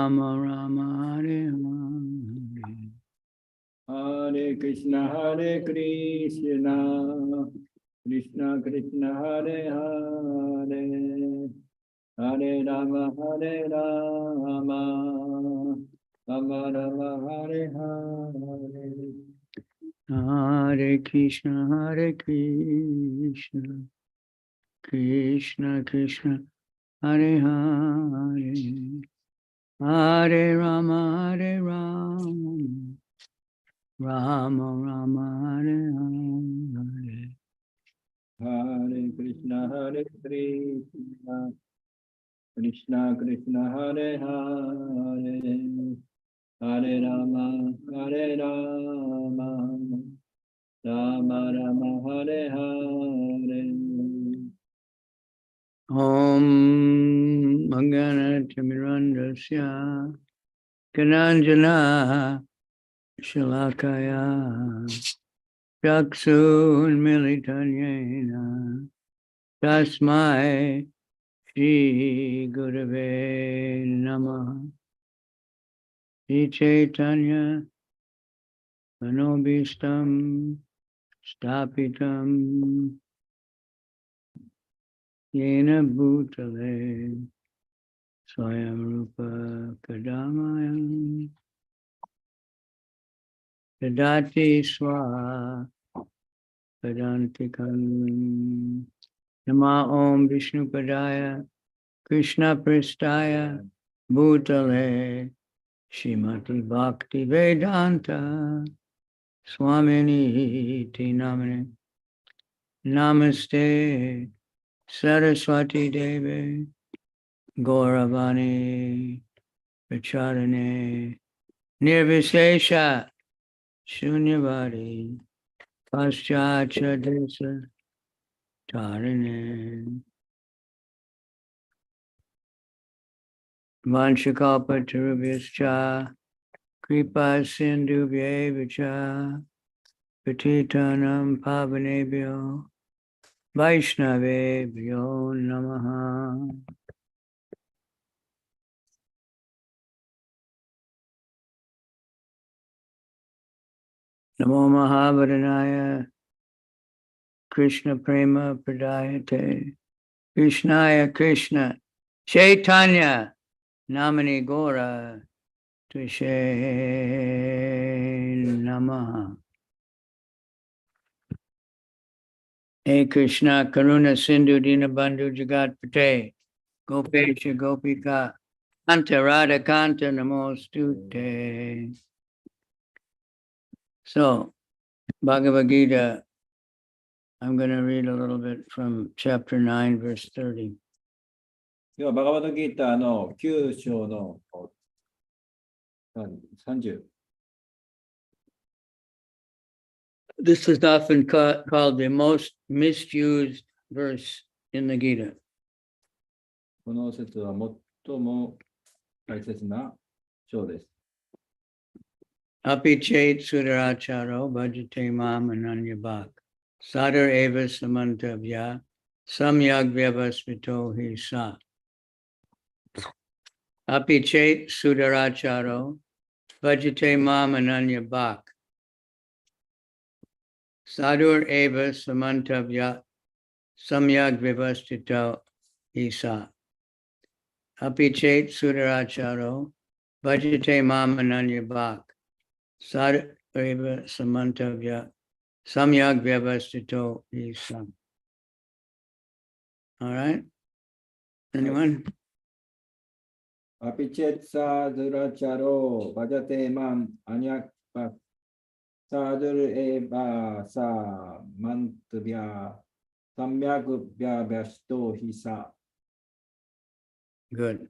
Rama Rama Hare Hare. Hare Krishna, Krishna Krishna, Hare Hare, Hare Rama, Rama Rama, Hare Hare. Hare Krishna, Krishna Krishna, Hare Hare, Hare Rama, Rama Rama, Hare Hare. Hare Krishna, Krishna Krishna, Hare Hare, Hare Rama, Rama Rama, Hare Hare. Om Manganatimirandasya Kananjana Shalakaya Chaksun Militanyena Tasmai Shri Gurave Namaha. Shri Chaitanya Manobishtam Stapitam Yena Bhutale Swayam Rupa Kadamayam Dadati Swa Padantikam. Nama Om Vishnu Padaya Krishna Pristaya Bhutale Shrimati Bhakti Vedanta Swamini Iti Namane. Namaste Saraswati Devi Gauravani Pracharane Nirvishesha Shunyavadi Paschatya Desa Tarine Vanchakalpatarubhyascha Kripa Sindhubhyevacha Patitanam Pavanebhyo Vaishnavebhyo Namaha. Namo Mahavadhanaya Krishna Prema Pradayate Krishnaya Krishna Chaitanya Namani Gora Tvishe Namaha. Hey Krishna Karuna Sindhu Dinabandhu Jagat Pate Gopesha Gopika Anta Radha Kanta Namostute. So, Bhagavad Gita, I'm going to read a little bit from chapter 9, verse 30. 今日はバガバットギーターの9章の30。This is often called the most misused verse in the Gita. この説は最も大切な章です。Api chet sudaracharo bhajate mam ananyabhak sadar eva samantavya samyag vyavasvito hi sa. Api chet sudaracharo bhajate mam ananyabhak sadur eva samantavya samyag vyavasvito hi sa. Api chet sudaracharo bhajate mam ananyabhak Sadhava samantavya samyag vyavastito isam. All right. Anyone? Apichet saduracharo bhajate mam anyak sadur eva sa mantavya samyak vyavastito hisa. Good.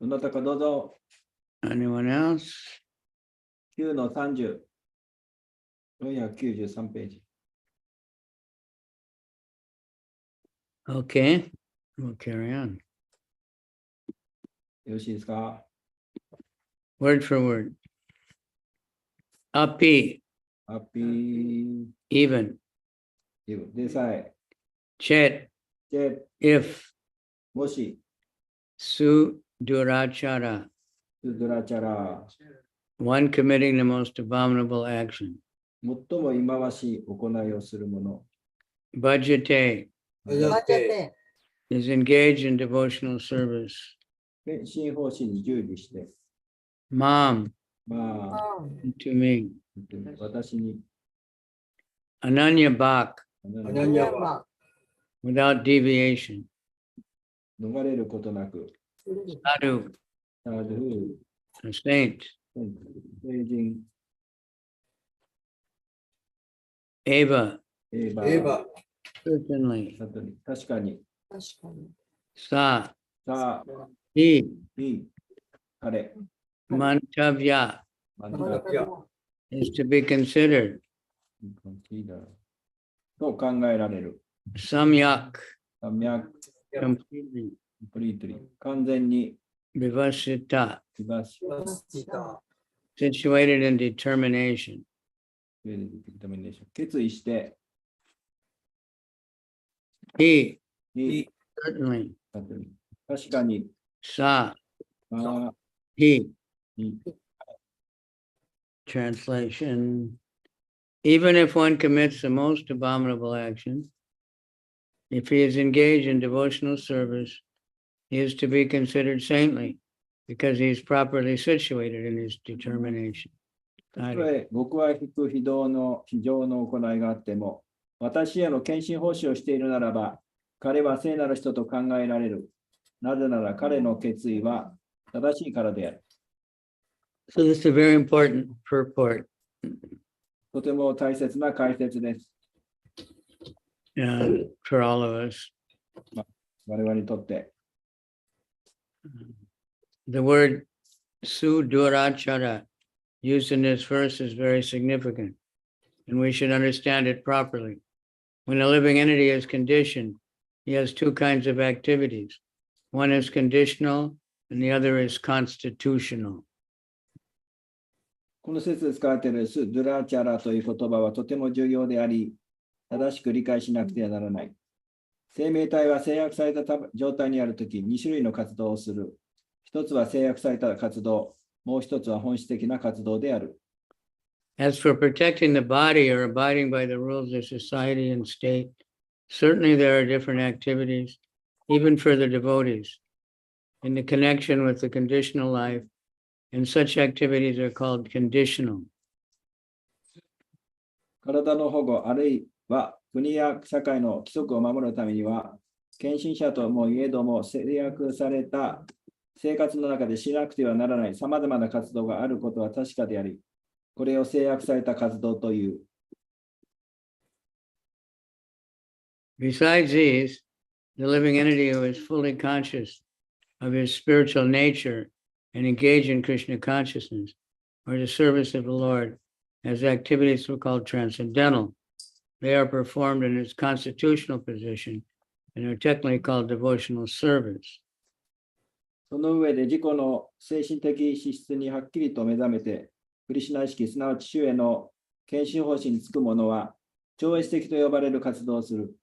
どなたかどうぞ。 Anyone else? 9の30。493ページ。 Okay. We'll carry on. よろしいですか？ Word for word. Api. ハッピー。 Even. でさえ。 Chet. Chet. If. もし。Su durachara, ドラチャラ、 one committing the most abominable action. 最も忌まわしい行いをする者。 Bhajate バジャテ、 is engaged in devotional service. 献身奉仕に従事して、 Mam まあ、 to me. 私に Ananya bhak アニャマ、 without deviation. 逃れることなく、 Sadhu, サードゥ、 a saint. 聖人、 Eva, エーバエヴァ、 certainly. 確かに、 確かに。 Sa, さあ、 he, いい、彼、 mantavya まバジャた、テ is to be considered. と考えられる。 Samyak, 脈、 completely. プリートリー、完全に、 Vivasita, リバーシバスタ、 situated in determination. 決意して、 He, に certainly. 確かに、 Sa, まあ、 he. に Translation. Even if one commits the most abominable action, if he is engaged in devotional service, he is to be considered saintly because he is properly situated in his determination. たとえ極は引く非道の非常の行いがあっても、私への献身奉仕をしているならば、彼は聖なる人と考えられる。なぜなら彼の決意は正しいからである。So this is a very important purport とても大切な解説です。for all of us. 我々にとって。 The word sudurachara used in this verse is very significant, and we should understand it properly. When a living entity is conditioned, he has two kinds of activities. One is conditional, and the other is constitutional. この説で使われているス・ドゥラチャラという言葉はとても重要であり、正しく理解しなくてはならない。生命体は制約された状態にあるとき、2種類の活動をする。一つは制約された活動、もう一つは本質的な活動である。As for protecting the body or abiding by the rules of society and state, certainly there are different activities, even for the devotees, in the connection with the conditional life, and such activities are called conditional. 体の保護、あるいは国や社会の規則を守るためには、献身者ともいえども制約された生活の中でしなくてはならないさまざまな活動があることは確かであり、これを制約された活動という。Besides these, the living entity who is fully conscious of his spiritual nature and engaged in Krishna consciousness or the service of the Lord has activities so called transcendental. They are performed in its constitutional position and are technically called devotional service. その上で自己の精神的資質にはっきりと目覚めて、クリシュナ意識、すなわち主への献身方針につく者は、超越的と呼ばれる活動をする。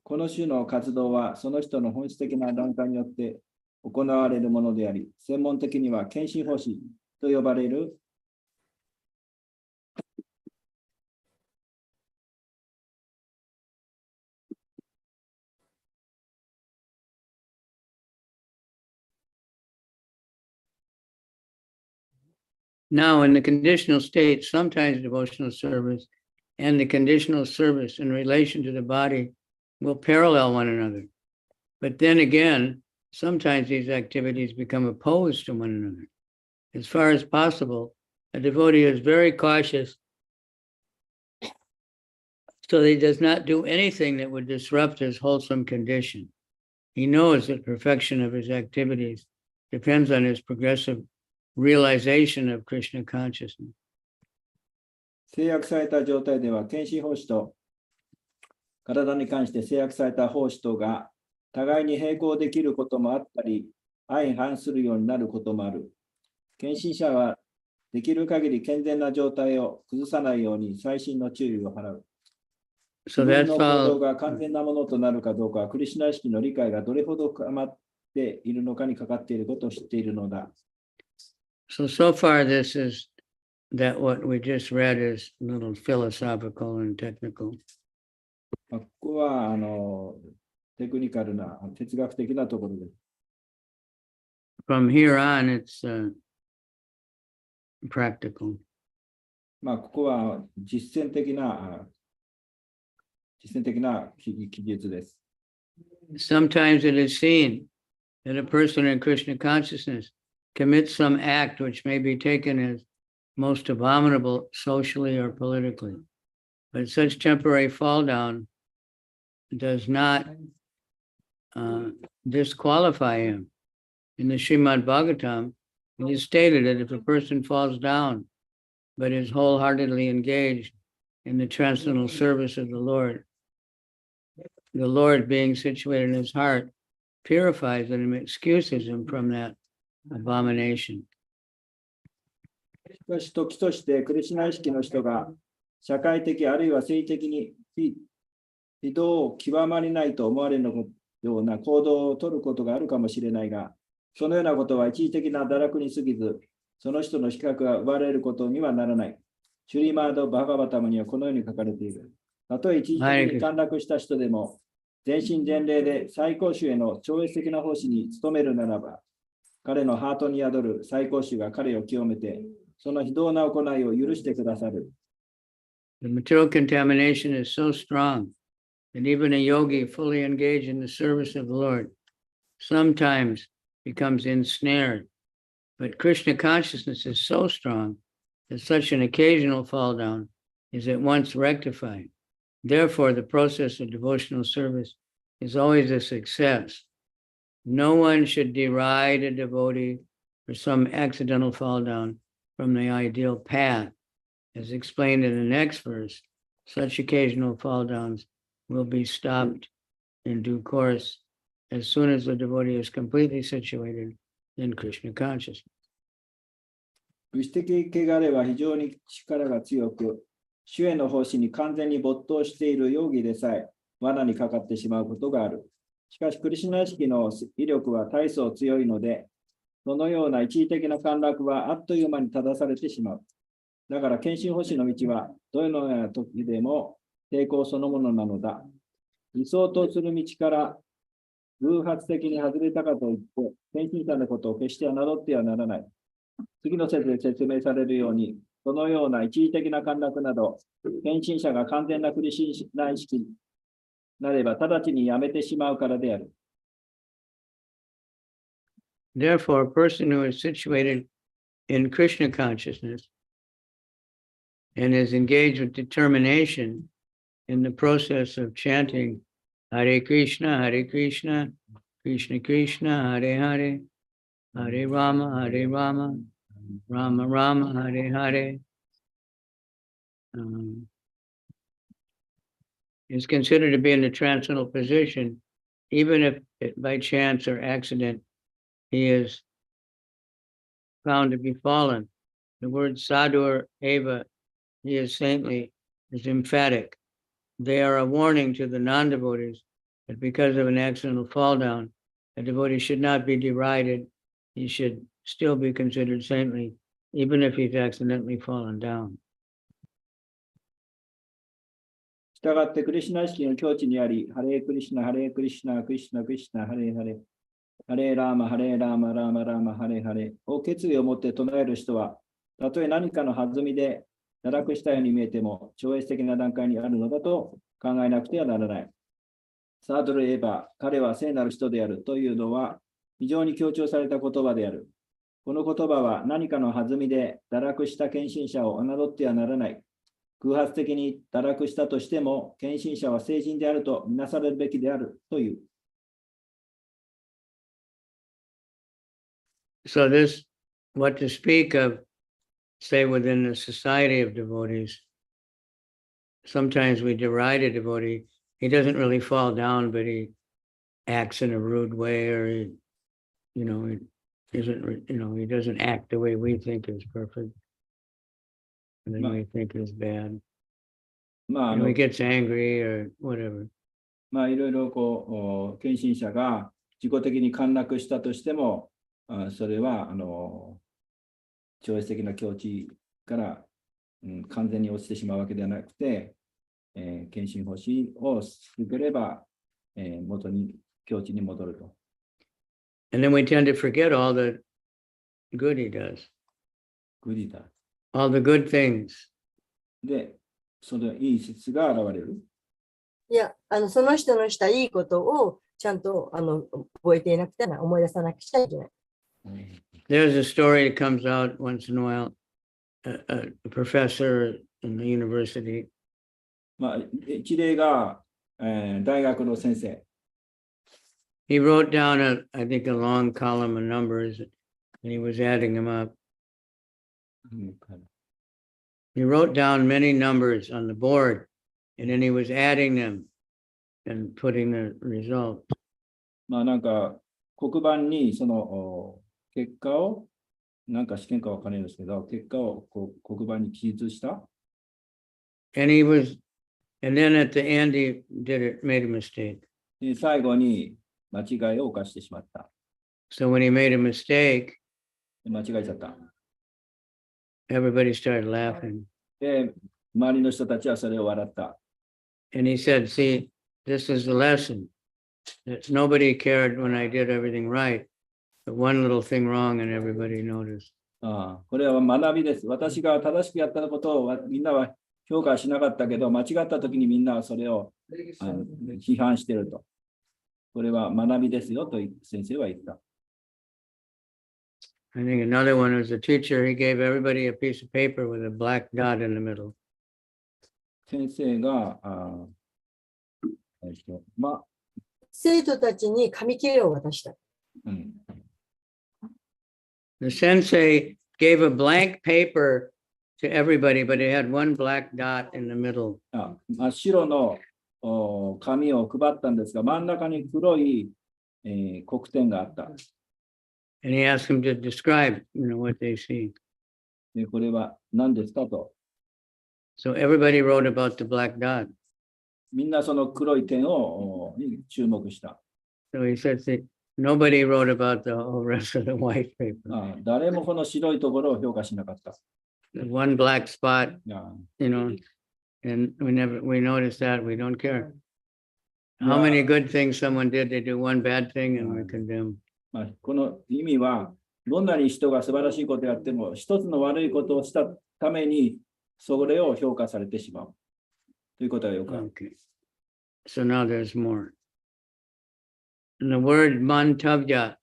この種の活動は、その人の本質的な段階によって行われるものであり、専門的には献身方針と呼ばれる。Now, in the conditional state, sometimes devotional service and the conditional service in relation to the body will parallel one another. But then again, sometimes these activities become opposed to one another. As far as possible, a devotee is very cautious so that he does not do anything that would disrupt his wholesome condition. He knows that perfection of his activities depends on his progressive realization of Krishna consciousness. 制約された状態では、献身奉仕と体に関して制約された奉仕とが互いに並行できることもあったり、相反するようになることもある。献身者はできる限り健全な状態を崩さないように細心の注意を払う。自 So 分 that's の行動 all. が完全なものとなるかどうかは、クリシュナ意識の理解がどれほど深まっているのかにかかっていることを知っているのだ。So far, this is that what we just read is a little philosophical and technical. ここはテクニカルな哲学的なところです。From here on, it's practical. ここは実践的な記述です。Sometimes it is seen that a person in Krishna consciousness commits some act which may be taken as most abominable socially or politically. But such temporary fall down does not disqualify him. In the Srimad Bhagavatam, it is stated that if a person falls down but is wholeheartedly engaged in the transcendental service of the Lord being situated in his heart, purifies him and excuses him from that abomination. しかし、時としてクリシュナ意識の人が社会的あるいは政治的に非道極まりないと思われるような行動を取ることがあるかもしれないが、そのようなことは一時的な堕落に過ぎず、その人の資格が奪われることにはならない。シュリマード・バガバタムにはこのように書かれている。たとえ一時的に陥落した人でも、全身全霊で最高種への超越的な奉仕に努めるならば、彼のハートに宿る最高種が彼を清めて、その非道な行いを許してくださる。The material contamination is so strong that even a yogi fully engaged in the service of the Lord sometimes becomes ensnared. But Krishna consciousness is so strong that such an occasional fall down is at once rectified. Therefore, the process of devotional service is always a success. No one should deride a devotee for some accidental fall down from the ideal path. As explained in the next verse, such occasional fall downs will be stopped in due course as soon as the devotee is completely situated in Krishna consciousness. 物質的汚れは非常に力が強く、主への奉仕に完全に没頭している容疑でさえ罠にかかってしまうことがある。しかし、クリシュナ意識の威力は大層強いので、そのような一時的な陥落はあっという間に正されてしまう。だから、献身奉仕の道はどのような時でも抵抗そのものなのだ。理想とする道から偶発的に外れたかといって、献身者のことを決して侮ってはならない。次の説で説明されるように、そのような一時的な陥落など、献身者が完全なクリシュナ意識になれば、直ちにやめてしまうからである。Therefore, a person who is situated in Krishna consciousness and is engaged with determination in the process of chanting Hare Krishna, Krishna Krishna, Hare Hare, Hare Rama, Rama Rama, Hare Hare, is considered to be in the transcendental position, even if by chance or accident he is found to be fallen. The word Sadur Eva, he is saintly, is emphatic. They are a warning to the non-devotees that because of an accidental fall down, a devotee should not be derided. He should still be considered saintly, even if he's accidentally fallen down. したがって、クリシュナ意識の境地にあり、ハレークリシュナ、ハレークリシュナ、クリシュナ、クリシュナ、ハレーハレー、ハレーラーマ、ハレーラーマ、ラーマ、ラーマ、ハレーハレーを決意を持って唱える人は、たとえ何かの弾みで堕落したように見えても、超越的な段階にあるのだと考えなくてはならない。サードルエヴァ、彼は聖なる人であるというのは、非常に強調された言葉である。この言葉は何かの弾みで堕落した献身者を侮ってはならない。偶発的に堕落したとしても、献身者は聖人であるとみなされるべきであるという。So this, what to speak of, say within the society of devotees, sometimes we deride a devotee. He doesn't really fall down, but he acts in a rude way, or he doesn't act the way we think is perfect, and then we think is bad. He gets angry or whatever. いろいろ献身者が自己的に陥落したとしても、それは超越的な境地から、完全に落ちてしまうわけではなくて、献身奉仕を続ければ、元に境地に戻ると。And then we tend to forget all the good he does, グリータ all the good things. で、そのいい質が現れる。いや、その人のしたいいことをちゃんと覚えていなくては思い出さなくちゃいけない。There's a story that comes out once in a while. A professor in the university, 一例が、大学の先生。he wrote down I think, a long column of numbers, and he was adding them up. He wrote down many numbers on the board, and then he was adding them and putting the result. なんか黒板にその結果を、なんか試験かわかんないんですけど、結果を黒板に記述した。And then at the end he made a mistake. で、最後に間違いを犯してしまった。So when he made a mistake, 間違えちゃった。everybody started laughing. で、周りの人たちはそれを笑った。And he said, see, this is the lesson. That nobody cared when I did everything right, but one little thing wrong and everybody noticed. これは学びです。私が正しくやったことをみんなは評価しなかったけど、間違ったときにみんなはそれを批判していると。これは学びですよと先生は言った。I think another one was a teacher. He gave everybody a piece of paper with a black dot in the middle. 先生が、生徒たちに紙切れを渡した。The sensei gave a blank paper to everybody, but it had one black dot in the middle. 真っ白の紙を配ったんですが、真ん中に黒い、黒点があった。And he asked them to describe, what they see. で、これは何ですかと。So everybody wrote about the black dot. みんなその黒い点を注目した。So he said, see, nobody wrote about the whole rest of the white paper. 誰もこの白いところを評価しなかった。The one black spot, and we noticed that we don't care. How many good things someone did, they do one bad thing and we condemn. この意味は、どんなに人が素晴らしいことをやっても、一つの悪いことをしたために、それを評価されてしまう。ということがよくある。Okay. So now there's more. And the word mantavya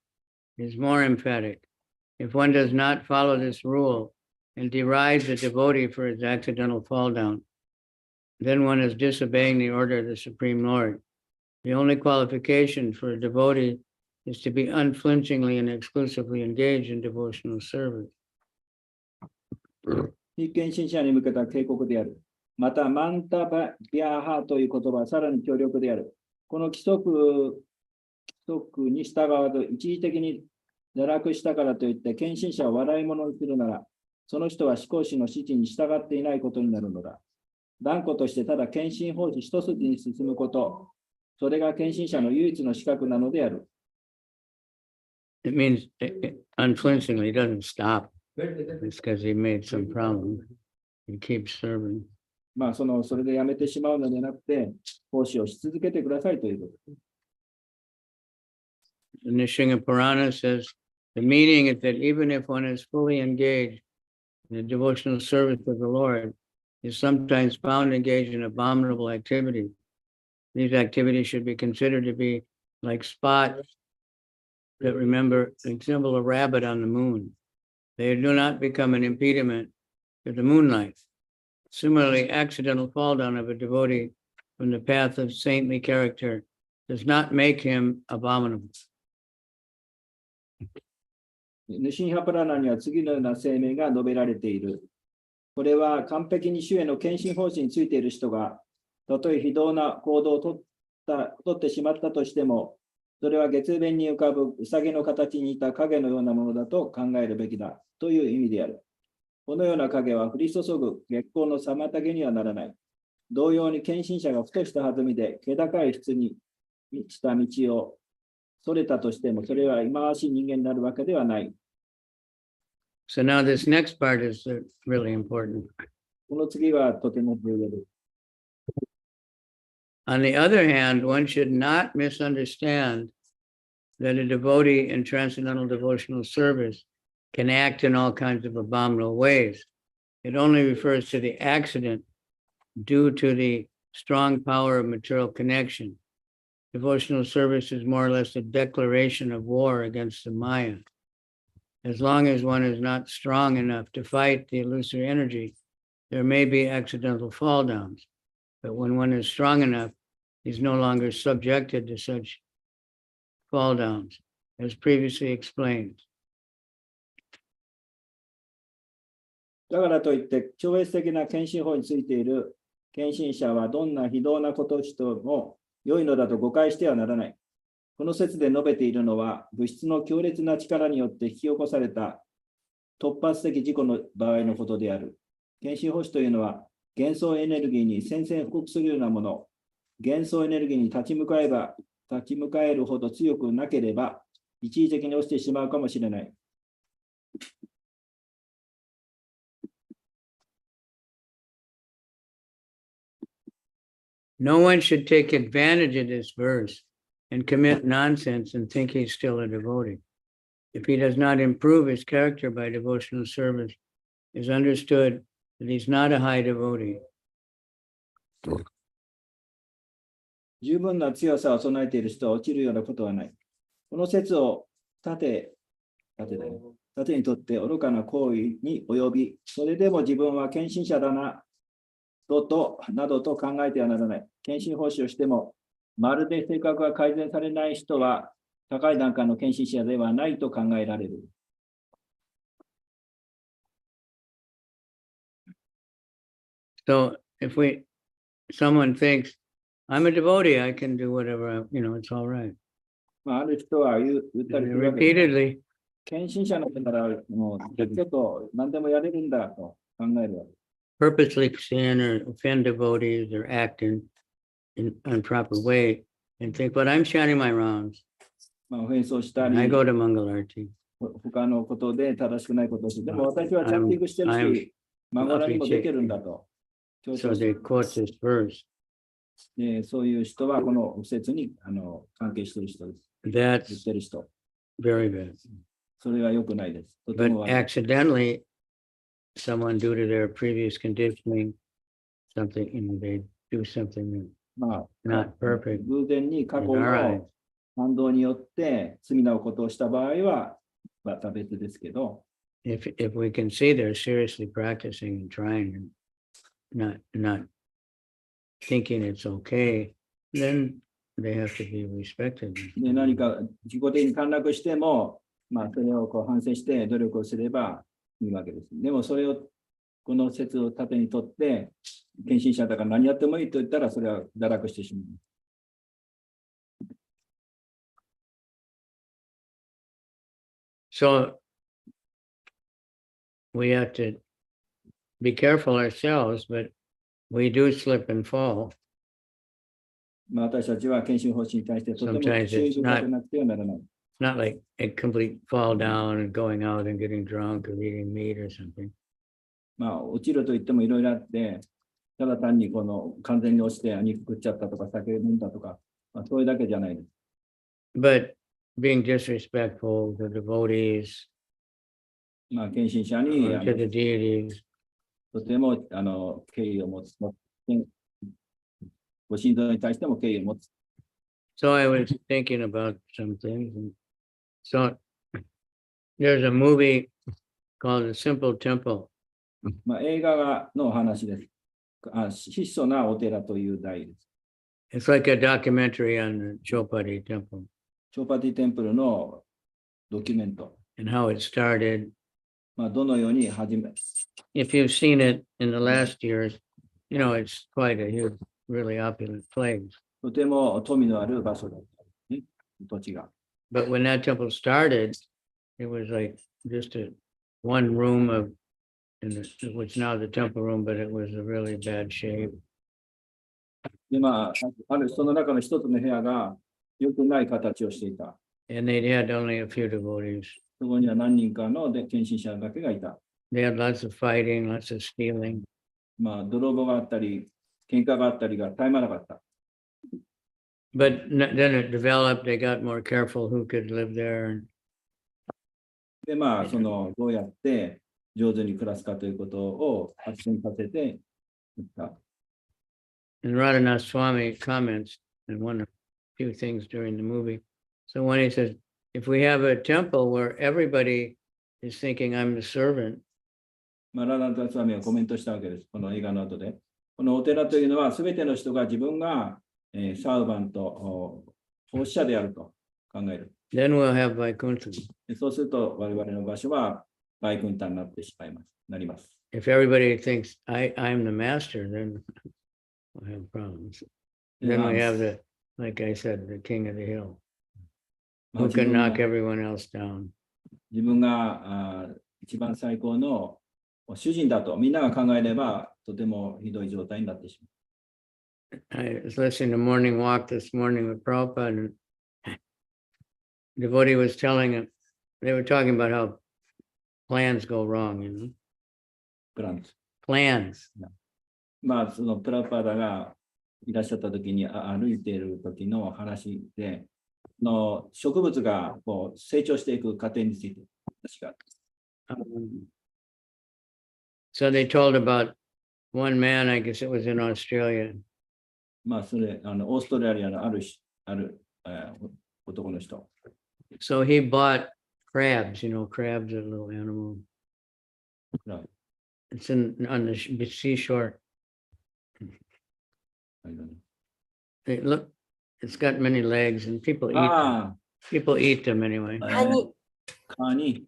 is more emphatic. If one does not follow this rule and derides a devotee for his accidental fall down, then one is disobeying the order of the Supreme Lord. The only qualification for a devotee is to be unflinchingly and exclusively engaged in devotional service. 非献身者に向けた警告である。また、マンタビアハという言葉はさらに強力である。この規則に従わず、一時的に堕落したからといって、献身者を笑い物にするなら、その人は思考師の指示に従っていないことになるのだ。断固としてただ献身奉仕一筋に進むこと、それが献身者の唯一の資格なのである。It means unflinchingly, he doesn't stop. It's because he made some problem. He keeps serving. それでやめてしまうのではなくて、奉仕をし続けてくださいということ。The Nishinga Purana says the meaning is that even if one is fully engaged in the devotional service of the Lord, is sometimes found engaged in abominable activities. These activities should be considered to be like spots that resemble a rabbit on the moon. They do not become an impediment to the moonlight. Similarly, accidental fall down of a devotee from the path of saintly character does not make him abominable. ヌシンハプラナには次のような声明が述べられている。これは完璧に主への献身奉仕についている人が、たとえ非道な行動をとってしまったとしても、それは月面に浮かぶウサギの形に似た影のようなものだと考えるべきだという意味である。このような影は降り注ぐ月光の妨げにはならない。同様に献身者がふとした弾みで気高い質に満ちた道をそれたとしても、それは忌まわしい人間になるわけではない。So now this next part is really important. この次はとても重要です。On the other hand, one should not misunderstand that a devotee in transcendental devotional service can act in all kinds of abominable ways. It only refers to the accident due to the strong power of material connection. Devotional service is more or less a declaration of war against the Maya. As long as one is not strong enough to fight the illusory energy, there may be accidental fall downs. But when one is strong enough, he's no longer subjected to such fall downs, as previously explained. だからといって、超越的な献身法についている献身者はどんな非道なことをしても良いのだと誤解してはならない。この説で述べているのは、物質の強烈な力によって引き起こされた突発的事故の場合のことである。献身法師というのは、幻想エネルギーに宣戦布告するようなもの、幻想エネルギーに立ち向かえるほど強くなければ、一時的に落ちてしまうかもしれない。No one should take advantage of this verse and commit nonsense and think he's still a devotee. If he does not improve his character by devotional service, it is understood that he's not a high devotee. 十分な強さを備えている人は落ちるようなことはない。この説を盾にとって愚かな行為に及び、それでも自分は献身者だなどと考えてはならない。献身奉仕をしても、まるで性格が改善されない人は、高い段階の献身者ではないと考えられる。So if someone thinks, I'm a devotee, I can do whatever, it's all right. ある人は言ったりするわけです。Repeatedly, 献身者の方なら、もう、ちょっと何でもやれるんだと考えるわけ。purposely sin or offend devotees or act in improper way and think, but I'm chanting my rounds. 変装した I り、 go to Mangalarti. 他のことで正しくないことをして、でも私はチャンティングしてるし、マゴラにも出てるんだと。So they quote this verse. でそういう人はこの説に関係している人です。言 That's ってる人。 very bad. それは良くないです。とても But 悪い。 accidentally, someone due to their previous conditioning, something, they do something まあ、 not perfect. 偶然に過去 in our eyes. の反動によって罪なことをした場合は、また別ですけど、If we can see they're seriously practicing and trying and not thinking it's okay, then they have to be respected. で何か自己的に陥落しても、まあ、それを反省して努力をすればいいわけです。でもそれを、この説を盾にとって、献身者だから何やってもいいと言ったら、それは堕落してしまう。So we have to be careful ourselves, but we do slip and fall. まあ、私たちは献身方針に対してとても Sometimes 注意 it's 深くなくてはならない。 Not like a complete fall down and going out and getting drunk or eating meat or something. まあ、落ちると言ってもいろいろあって、ただ単にこの完全に落ちて肉食っちゃったとか酒飲んだとか、まあ、それだけじゃないです。But being disrespectful to devotees, まあ、献身者に or to the deities, とても敬意を持つ。ご神像に対しても敬意を持つ。 so I was thinking about some things. And so there's a movie called The Simple Temple. まあ、映画の話です。質素なお寺という題です。It's like a documentary on the Chopati Temple チョーパティテンプルのドキュメント。 and how it started. まあ、どのように始め、 If you've seen it in the last years, it's quite a huge, really opulent place. とても富のある場所だった、ね、土地が。 But when that temple started, it was like just one room which now the temple room, but it was a really bad shape. で、まあ、その中の一つの部屋が良くない形をしていた。And they had only a few devotees. そこには何人かの献身者だけがいた。They had lots of fighting, lots of stealing. まあ、泥棒があったり、喧嘩があったりが絶え間なかった。But then it developed, they got more careful who could live there. で、まあ、どうやって上手に暮らすかということを発信させていった。And Radhanath Swami comments on one of few things during the movie. So when he says, if we have a temple where everybody is thinking I'm the servant, まあ、ラナタスワミはコメントしたわけです。この映画の後で。このお寺というのは、すべての人が自分が、サーバント、奉仕者であると考える。then we'll have Vaikuntha. そうすると、我々の場所はバイクンタになってしまいます。なります。If everybody thinks I'm the master, then we'll have problems. Then we have the, like I said, the king of the hill, まあ who 自 can 分が knock everyone else down. 自分が一番最高の主人だとみんなが考えれば、とてもひどい状態になってしまう。I was listening to Morning Walk this morning with Prabhupada, and devotee was telling him, they were talking about how plans go wrong, you know? プランツ。 Plans. まあ、そのプラパダがいらっしゃった時に歩いている時の話で、植物がこう成長していく過程について話があった。So they told about one man, I guess it was in Australia. まあ、それ、オーストラリアのある男の人。So he bought crabs, you know, crabs are a little animal. Right. It's on the seashore. I don't know. It's got many legs and people eat them. あ People eat them anyway. カニ、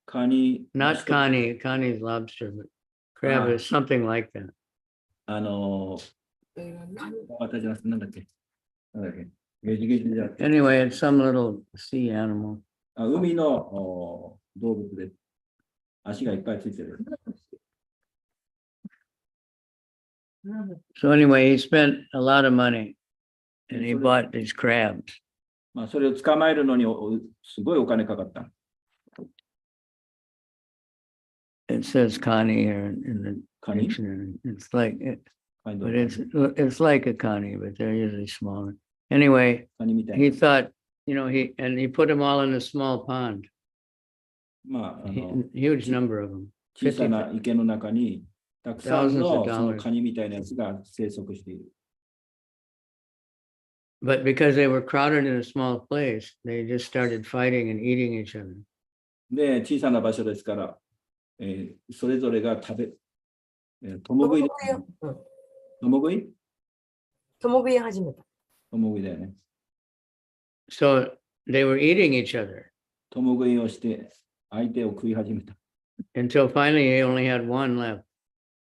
カニ、Not connie, connie's lobster, but crab is something like that. 私じゃなくて、なんだっけゲジゲジじゃなくて Anyway, it's some little sea animal. 海の動物で足がいっぱいついてる。So anyway, he spent a lot of money and he bought these crabs. まあ、それを捕まえるのにすごいお金かかった。It says connie here in the Connie? dictionary. It's like it, カニ but it's like a connie, but they're usually smaller. Anyway, カニみたい he な。 thought, you know, he put them all in a small pond. まあ、 Huge number of them. 小さな池の中にたくさん Thousands の of その dollars. カニみたいなやつが生息している。 But because they were crowded in a small place, they just started fighting and eating each other. で、小さな場所ですから、それぞれが共食い共食い始めた。共食いだよね。 So they were eating each other 共食いをして相手を食い始めた。 until finally he only had one left.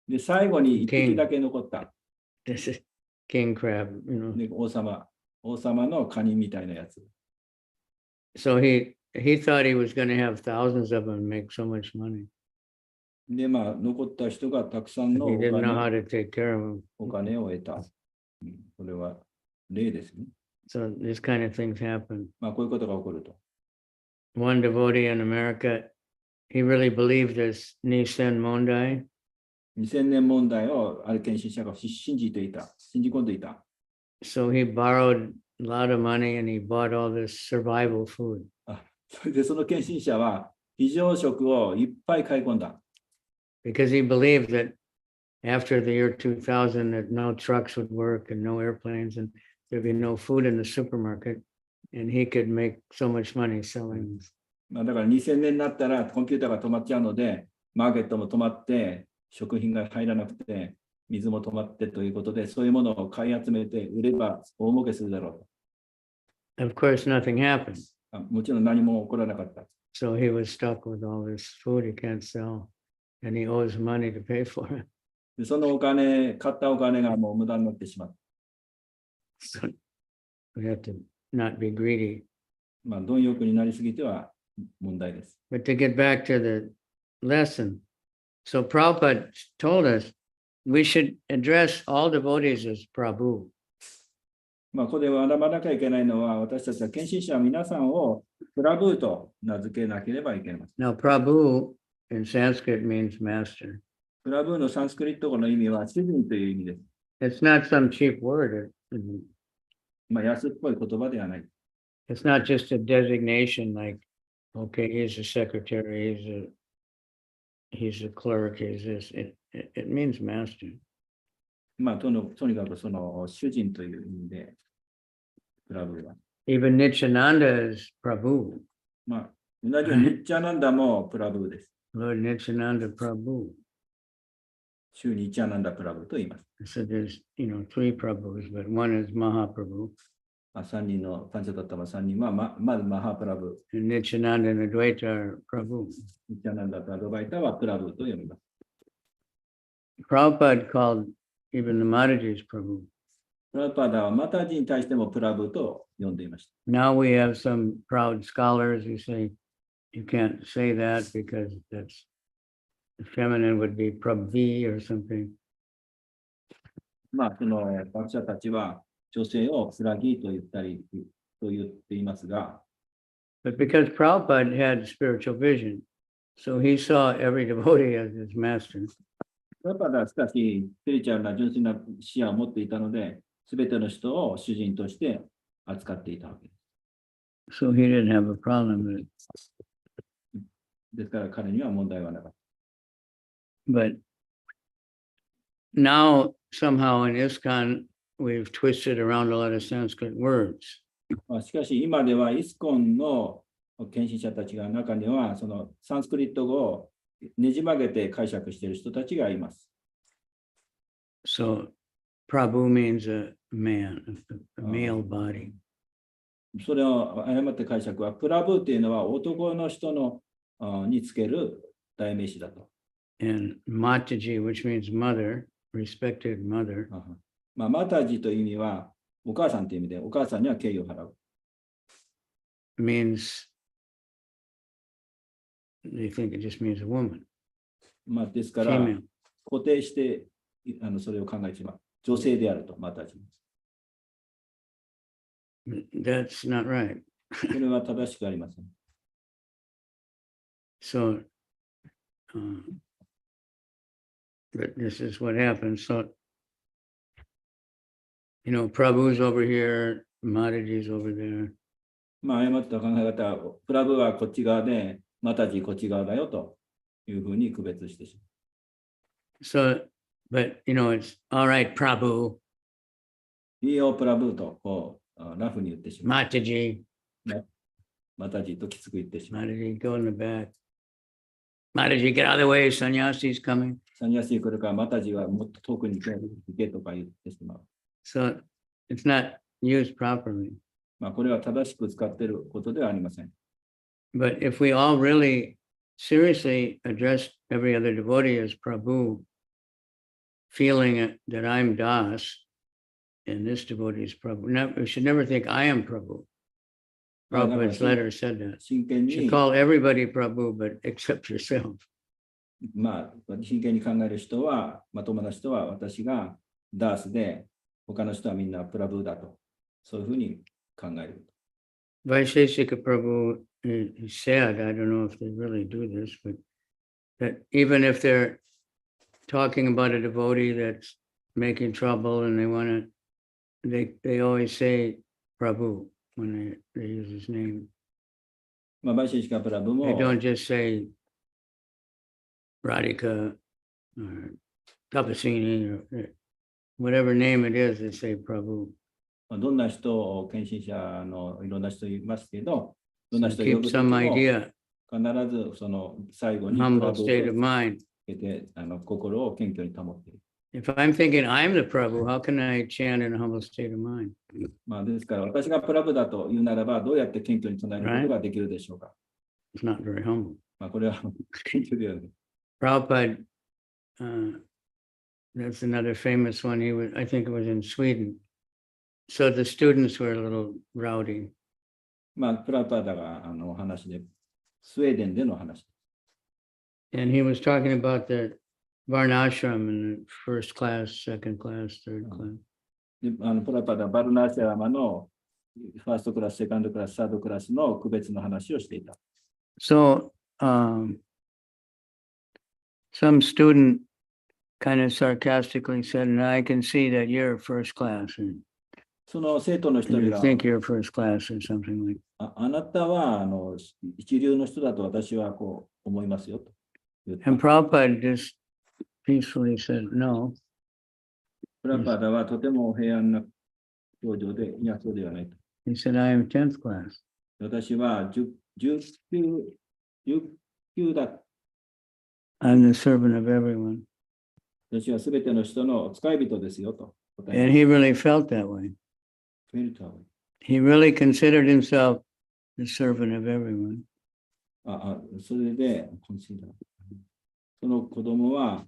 で、最後に一匹だけ残った。 This is king crab, you know. で、王様のカニみたいなやつ。 So he thought he was going to have thousands of them and make so much money. で、まあ、残った人がたくさん But の he didn't know how to take care of them. お金を得た。これは例ですね。 So this kind of things happen. まあ、こういうことが起こると。 One devotee in America, he really believed this Nissen Mondai. 2000年問題をある献身者が信じ込んでいた。 So he borrowed a lot of money and he bought all this survival food. それでその献身者は非常食をいっぱい買い込んだ。 Because he believed that after the year 2000 that no trucks would work and no airplanes and there'd be no food in the supermarket and he could make so much money selling. まあ、だから2000年になったらコンピューターが止まっちゃうので、マーケットも止まって、食品が入らなくて、水も止まってということで、そういうものを買い集めて売れば大儲けするだろう。 Of course, nothing happened. もちろん何も起こらなかった。 So he was stuck with all this food he can't sell and he owes money to pay for it. でその買ったお金がもう無駄になってしまった。 So we have to not be greedy. まあ、貪欲になりすぎては問題です。 But to get back to the lesson, so Prabhupada told us we should address all devotees as Prabhu. ここで学ばなきゃいけないのは、私たちは献身者皆さんをプラブーと名付けなければいけません。Now, Prabhu in Sanskrit means master. プラブーのサンスクリット語の意味は主人という意味です。It's not some cheap word.安っぽい言葉ではない。It's not just a designation like, okay, he's a secretary, he's a clerk, he's this. It means master. とにかくその主人という意味で、プラブーは。Even Nityananda is Prabhu. 同じようにニッチャナンダもプラブーです。Lord Nityananda Prabhu. 主ニッチャナンダプラブーと言います。So there's, three Prabhus, but one is Mahaprabhu. 3人のパンチャタッタマ3人はまずマハプラブー。 And Nityananda and Advaita are Prabhu. ニッチャナンダとアドバイタはプラブーと読みます。Prabhupada called even the Maharajas Prabhu. プラパダはマタジに対してもプラブーと呼んでいました。Now we have some proud scholars who say you can't say that because that's feminine would be Prabhi or something. その学者たちは女性をプラギーと言ったりと言っていますが、But because Prabhupada had spiritual vision, so he saw every devotee as his master. プラパダはしかしスピリチュアルな純粋な視野を持っていたので、すべての人を主人として扱っていたわけです。So he didn't have a problem with it. ですから彼には問題はなかった。But now somehow in ISKCON, we've twisted around a lot of Sanskrit words. しかし今ではイスコンの献身者たちが中にはそのサンスクリット語をねじ曲げて解釈している人たちがいます。So Prabhu means a man, a male body. それを誤って解釈は、プラブーっていうのは男の人のにつける代名詞だと。And Mataji, which means mother, respected mother. マタジという意味はお母さんという意味で、お母さんには敬意を払う。Means, they think it just means a woman. ですから、 Female. 固定してそれを考えてしまう。女性であると、マタジ。That's not right. それは正しくありません。So, but this is what happens. So, Prabhu's over here, Mataji's over there. 誤った考え方は、プラブはこっち側で、マタジこっち側だよというふうに区別してしまう。So, but, it's all right, Prabhu, いいよ、プラブとこうラフに言ってしまう。Mataji, マタジときつく言ってしまう。 Mataji, go in the back. Mataji, get out of the way, sannyasi's coming. サニアシー来るから、マタジはもっと遠くに行けとか言ってしまう。So, it's not used properly. これは正しく使っていることではありません。But if we all really seriously address every other devotee as Prabhu, feeling that I'm Das and this devotee is Prabhu, we should never think I am Prabhu. Prabhupada's letter said that. 真剣 You に should call everybody Prabhu, but except yourself. 真剣に考える人は、まともな人は私がダースで、他の人はみんなプラブーだと、そういうふうに考える。Vaisheshika Prabhu, he said, I don't know if they really do this, but that even if they're talking about a devotee that's making trouble and they want to, they always say Prabhu when they use his name. バイシェシカプラブ They も、 don't just say Radhika or Tapasini or whatever name it is, they say Prabhu. どんな人を献身者のいろんな人いますけど、どんな So 人を呼 keep ぶとき some も idea, 必ずその最後にプラ humble ブ state を of mind. つけて心を謙虚に保っている。 If I'm thinking I'm the Prabhu, how can I chant in a humble state of mind? ですから私がプラブだと言うならば、どうやって謙虚に唱えることができるでしょうか。It's not very humble. これは謙虚ではない。 Prabhupada, that's another famous one. I think it was in Sweden. So the students were a little rowdy. プラパダがお話で、スウェーデンでの話。 And he was talking about the Varnashram in the first class, second class, third class. でプラパダ、バルナーシャラマのファーストクラス、セカンドクラス、サードクラスの区別の話をしていた。So some student kind of sarcastically said, and I can see that you're first class, and その生徒の一 you 人が、think you're first class or something like あなたは一流の人だと私はこう思いますよと言っ that. And た。 Prabhupada just peacefully said, no, プラパダはとても平安な表情で、いや、そうではないと。 he said, I am 10th class. 私は19だ。 I'm the servant of everyone. 私はすべての人の使い人ですよと答え And he really felt that way. た。 He really considered himself the servant of everyone. それで、その子供は、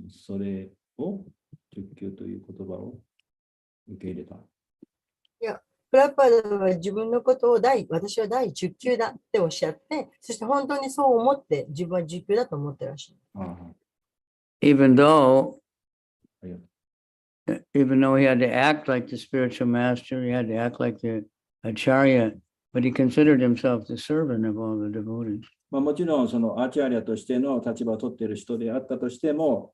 それを、十級という言葉を受け入れた。プラパダは自分のことを私は第10級だっておっしゃって、そして本当にそう思って自分は10級だと思ってらっしゃる。Even though ありがとう。 even though he had to act like the spiritual master, he had to act like the acharya, but he considered himself the servant of all the devotees. もちろん、そのアーチャーリアとしての立場を取っている人であったとしても、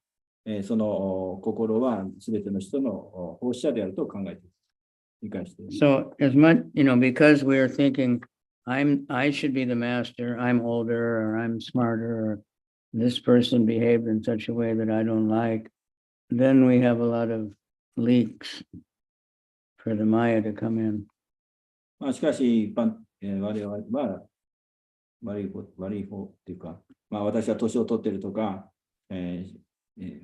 その心はすべての人の奉仕者であると考えている。理解している。 So as much, because we are thinking, I should be the master, I'm older, or I'm smarter, or this person behaved in such a way that I don't like, then we have a lot of leaks for the Maya to come in. しかし、我々は悪い方っていうか、私は年を取っているとか、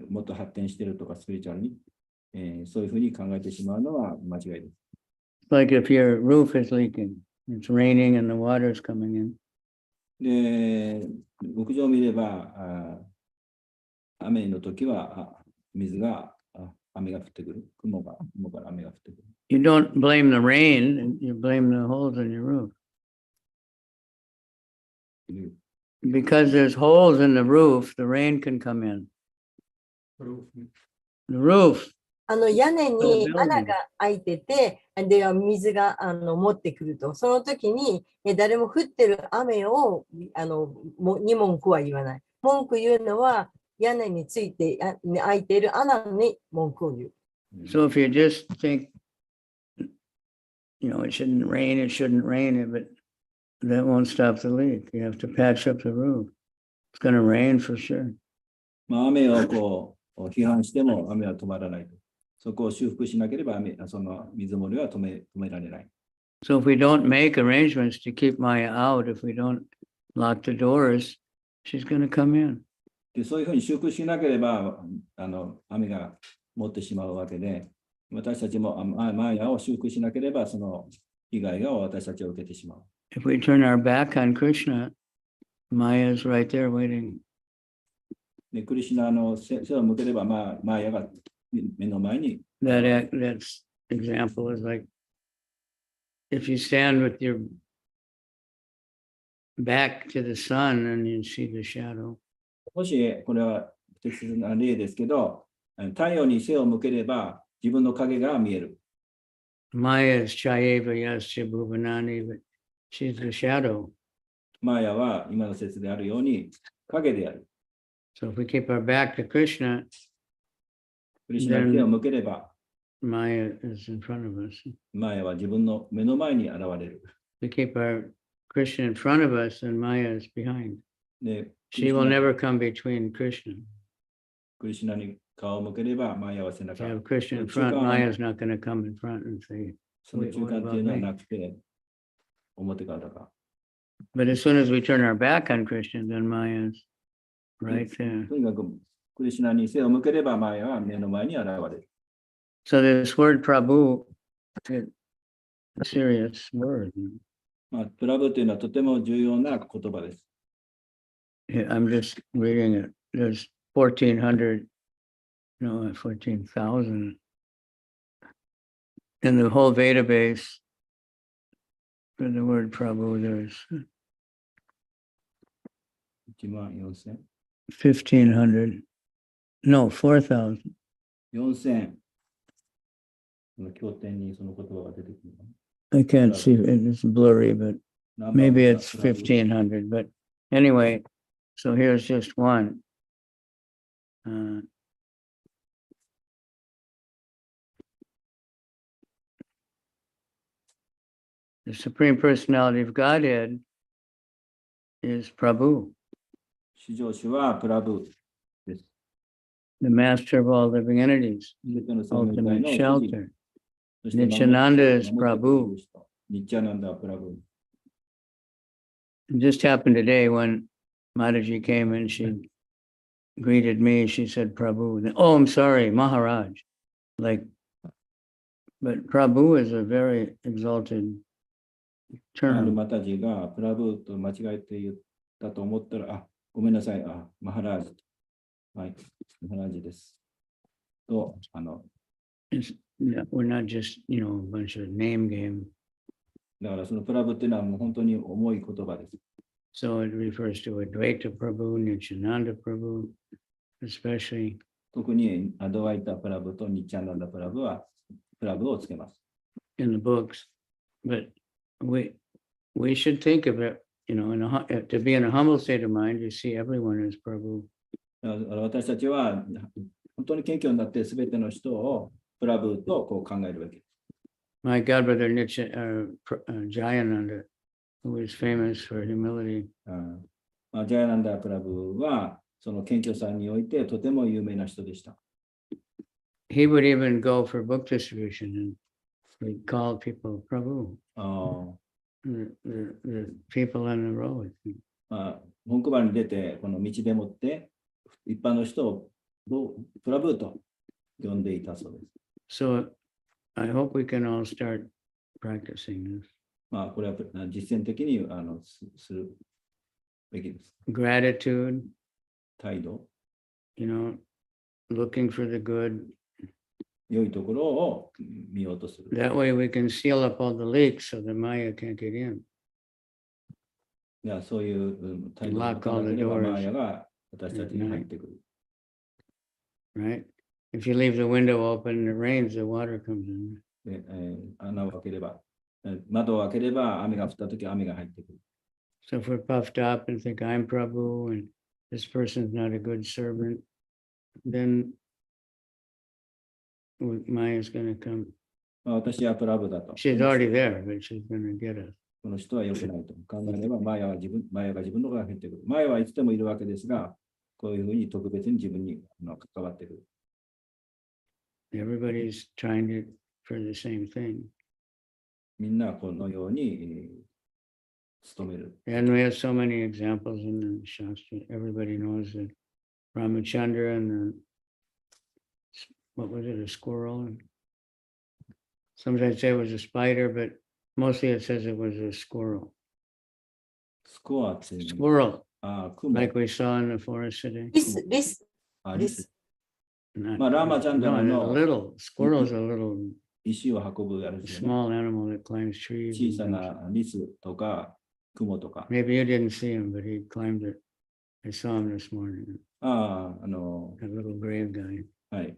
もっと発展しているとか、スピリチュアルに、そういうふうに考えてしまうのは間違いです。Like if your roof is leaking, it's raining and the water is coming in. で、屋上を見れば、雨の時は雨が降ってくる。雲から雨が降ってくる。You don't blame the rain, you blame the holes in your roof. Because there's holes in the roof, the rain can come in. The roof. 屋根に穴が開いてて、で水が持ってくると、その時に誰も降ってる雨をに文句は言わない。文句言うのは屋根について開いている穴に文句を言う。So if you just think, it shouldn't rain, but that won't stop the leak. You have to patch up the roof. It's going to rain for sure. 雨を批判しても雨は止まらないと。そこを修復しなければその水漏れは止められない。So if we don't make arrangements to keep Maya out, if we don't lock the doors, she's going to come in. で、そういうふうに修復しなければ雨が持ってしまうわけで、私たちもマヤを修復しなければその被害を私たちは受けてしまう。If we turn our back on Krishna, Maya is right there waiting. で、クリシュナの背を向ければ、マヤが目の前に。That example is like, if you stand with your back to the sun and you see the shadow. もし、これは適切な例ですけど、太陽に背を向ければ自分の影が見える。Maya is Chayeva Yasya Bhuvanani, but she's the shadow. マヤは今の説であるように影である。So if we keep our back to Krishna, クリシュナに背を向ければ、Maya is in front of us. マヤは自分の目の前に現れる。We keep our Krishna in front of us and Maya is behind. で、She will never come between Krishna. クリシュナに顔を向ければ、マヤは背 If 中。 you have Krishna in front, Maya is not going to come in front and say, その中間っていうのはなくて、表からだか。but as soon as we turn our back on Krishna, then Maya is right there. とにかく、クリシュナに背を向ければ、マヤは目の前に現れる。So this word Prabhu, it's a serious word. プラブというのはとても重要な言葉です。I'm just reading it. There's 1400, 14,000 in the whole database for the word Prabhu. There's 14,000。 1,500, no, 4,000. 4000。その経典にその言葉が出てくるの。 I can't see, it's blurry, but ナンバー maybe は it's プラブ 1500. But anyway, so here's just one. The Supreme Personality of Godhead is Prabhu, 至上主はプラブです。 the master of all living entities, すべての生命体 ultimate の主人 shelter. そして Nityananda is 守ってくれ Prabhu. る人。ニッチャナンダはプラブ。 It just happened today when Mataji came and she greeted me, she said Prabhu. Then, oh, I'm sorry, Maharaj. Like, but Prabhu is a very exalted マ term. タジがプラブと間違えて言ったと思ったら、あ、ごめんなさい、マハラージ。はい、マハラージです。と、It's, we're not just, a bunch of name game. だからそのプラブっていうのはもう本当に重い言葉です。 So it refers to Advaita Prabhu, Nityananda Prabhu, especially. 特にアドワイタプラブとニッチャナンダプラブはプラブをつけます。 In the books. But we should think of it, to be in a humble state of mind, you see everyone as Prabhu. だから私たちは本当に謙虚になってすべての人をプラブとこう考えるわけ。 My godbrother Jayananda, who is famous for humility, ジャヤナンダプラブはその謙虚さにおいてとても有名な人でした。 he would even go for book distribution and he'd call people Prabhu, the people on the road. 本配りに出てこの道でもって一般の人をプラブと呼んでいたそうです。 So I hope we can all start practicing this. これは実践的にするべきです。 Gratitude, 態度、 looking for the good. 良いところを見ようとする。 That way we can seal up all the leaks so the Maya can't get in. いや、そういう態度を Lock all the なければ doors マーヤが私たちに入ってくる。 Right? If you leave the window open and it rains, the water comes in. で穴を開ければ、窓を開ければ雨が降ったとき雨が入ってくる。 So if we're puffed up and think I'm Prabhu and this person's not a good servant, then Maya's going to come. 私はプラブだと。 She's already there, but she's going to get us. この人は良くないと考えれば、マヤが自分の方が入ってくる。マヤはいつでもいるわけですが、こういうふうに特別に自分に関わってくる。 Everybody's trying to for the same thing. みんなこのように努める。 And we have so many examples in the Shastra. Everybody knows that Ramachandra and what was it, a squirrel? Sometimes say it was a spider, but mostly it says it was a squirrel. スコアっていうの Squirrel, クモ like we saw in the forest today. リス。リス Not, Ramachandra no, no. a little. Squirrel's a little 石を運ぶやるし、ね、 small animal that climbs trees. 小さなリスとかクモとか。 Maybe you didn't see him, but he climbed it. I saw him this morning. That little brave guy. はい。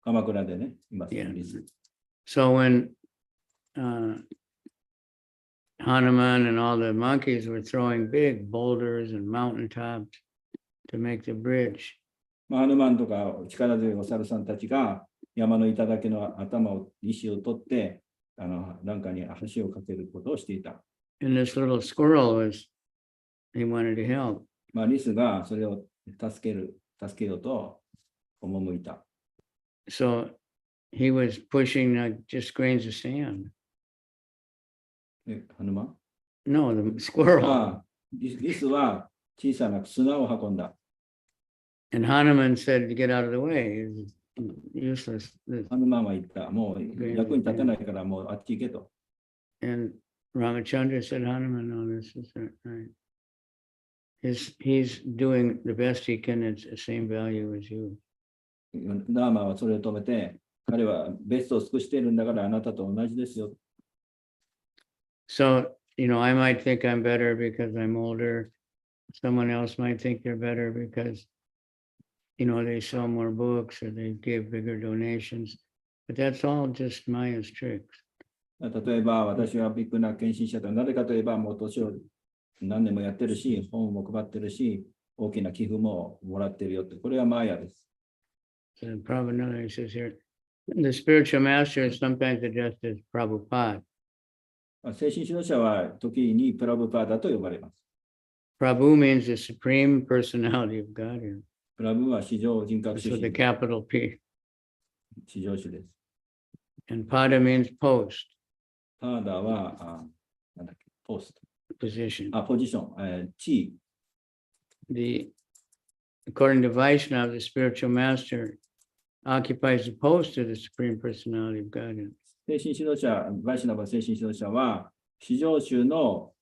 鎌倉でね、います、 Yeah. リス。 So when Hanuman and all the monkeys were throwing big boulders and mountaintops to make the bridge, ハヌマンとか力強いお猿さんたちが山の頂の石を取ってなんかに橋を架けることをしていた。 and this little squirrel he wanted to help. リスがそれを助けようと赴いた。 So he was pushing just grains of sand. ハヌマン No, the squirrel. リスは小さな砂を運んだ。 And Hanuman said to get out of the way. It's useless. ハヌマンは言った。もう役に立たないからもうあっち行けと。 And Ramachandra said, Hanuman, no, this is right. He's doing the best he can. It's the same value as you. ラーマはそれを止めて、彼はベストを尽くしているんだからあなたと同じですよ。 So, I might think I'm better because I'm older. Someone else might think they're better because, they sell more books or they give bigger donations. But that's all just Maya's tricks. 例えば、私はビッグな献身者となぜかといえば、もう年を何年もやってるし、本も配ってるし、大きな寄付ももらってるよって、これはマーヤです。So Prabhupada says here, the spiritual master is sometimes addressed as Prabhupada. 精神指導者は時にプラブパーダと呼ばれます。Prabhu means the supreme personality of Godhead. プラブは至上人格 That's 主 with the 神、 capital P. 至上主です。And Pada means post, パーダは、なんだっけ、ポスト。 position. ポジション、地位。According to Vaishnava, the spiritual master occupies the post of the supreme personality of Godhead. 精神指導者、バイシナバ精神指導者は、至上主の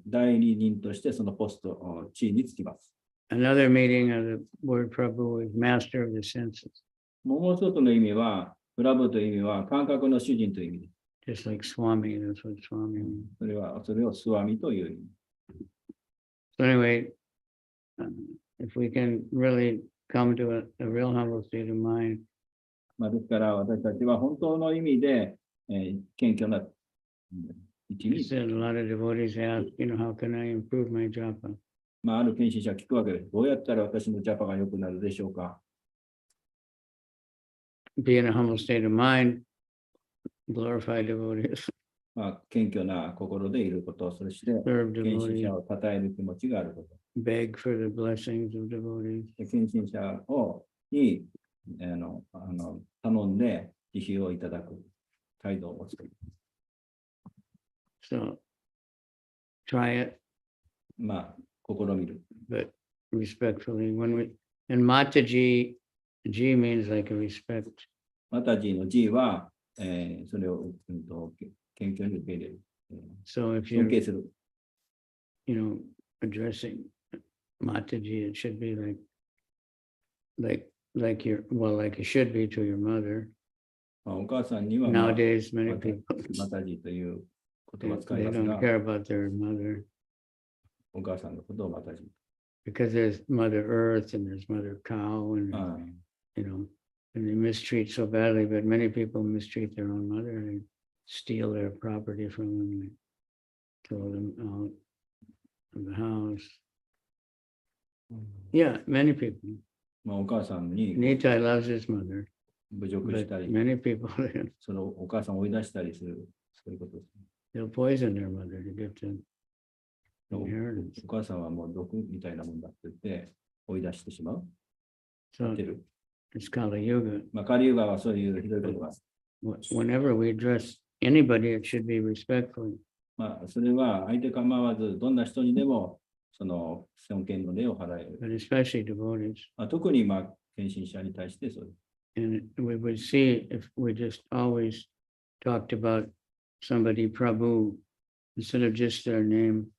代理人としてそのポスト、地位につきます。Another meaning of the word Prabhu is master of the senses, もう一つの意味は、プラブという意味は、感覚の主人という意味です。 just like Swami. That's what Swami means. それをスワミという意味。 So anyway, if we can really come to a real humble state of mind, ですから、私たちは本当の意味で、謙虚な位置 he に、 said a lot of devotees ask, how can I improve my japa? ある献身者は聞くわけです。どうやったら私のジャパが良くなるでしょうか。 Be in a humble state of mind, glorify devotees, 謙虚な心でいること、そして serve 献身 devotees, 者を称える気持ちがあること。 beg for the blessings of devotees. 献身者に頼んで慈悲をいただく態度を作る。So try it, 試みる。 but respectfully. And Mataji, G means like a respect. マタジーの G は、それを、謙虚に受け入れる。So if 尊 you're, 敬する。 addressing Mataji, it should be like it should be to your mother. お母さんには、Nowadays, many people, マタジーという they, 言葉を使い they ます don't が、 care about their mother お母さんのことをマタジー。 because there's Mother Earth and there's Mother Cow and, あ and they mistreat so badly, but many people mistreat their own mother. They steal their property from them, they throw them out of the house. Yeah, many people. お母さんに Nitai loves his mother, 侮辱した but り、 many people, そのお母さんを追い出したりする、そういうことです。 they'll poison their mother to get the お inheritance. 母さんはもう毒みたいなもんだって言って追い出してしまう。 So てる。 it's Kali Yuga. カリユガはそういうひどいことが。 Whenever we address anybody, it should be respectfully. それは相手構わず、どんな人にでもその尊敬の礼を払える。 But especially devotees. 特に献身者に対してそうです。 And we would see if we just always talked about somebody Prabhu instead of just their name,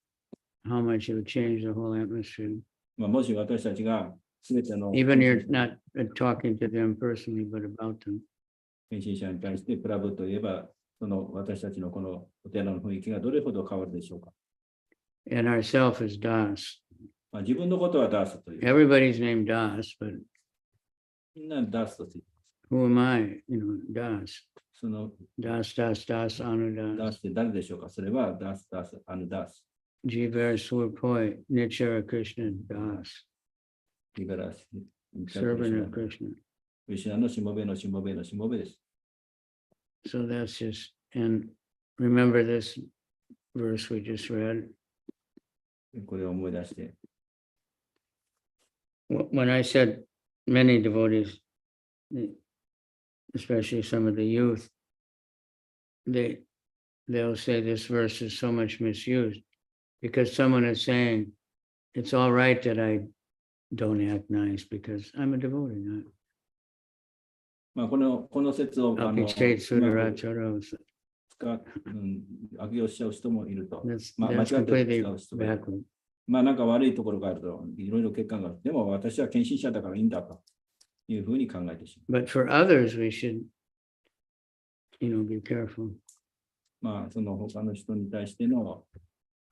how much it would change the whole atmosphere. もし私たちがすべての Even you're not talking to them personally, but about them. 献身者に対してプラブといえば、その私たちのこのお寺の雰囲気がどれほど変わるでしょうか。 And ourself is Das. 自分のことはダースという。 Everybody's named Das, but みんなダースとついて who am I? Das. その Das, Das, Das, ダ Anu ー Das. スって誰でしょうか。それはダース、ダース、ダース。 Jivar Swapoi, Nichara Krishna Das. リベラス。 Servant of Krishna. クリシュナのしもべのしもべのしもべです。 So that's just, and remember this verse we just read. これを思い出して。 When I said many devotees, especially some of the youth, they'll say this verse is so much misused because someone is saying it's all right that I don't act nice because I'm a devotee. Not この説を Apichet Sudarachara. 悪用しちゃう人もいると。 That's 間違って completely 使う人がいる。 backward. なんか悪いところがあると、いろいろ欠陥がある。でも私は献身者だからいいんだというふうに考えてしまう。 But for others, we should, be careful. その他の人に対しての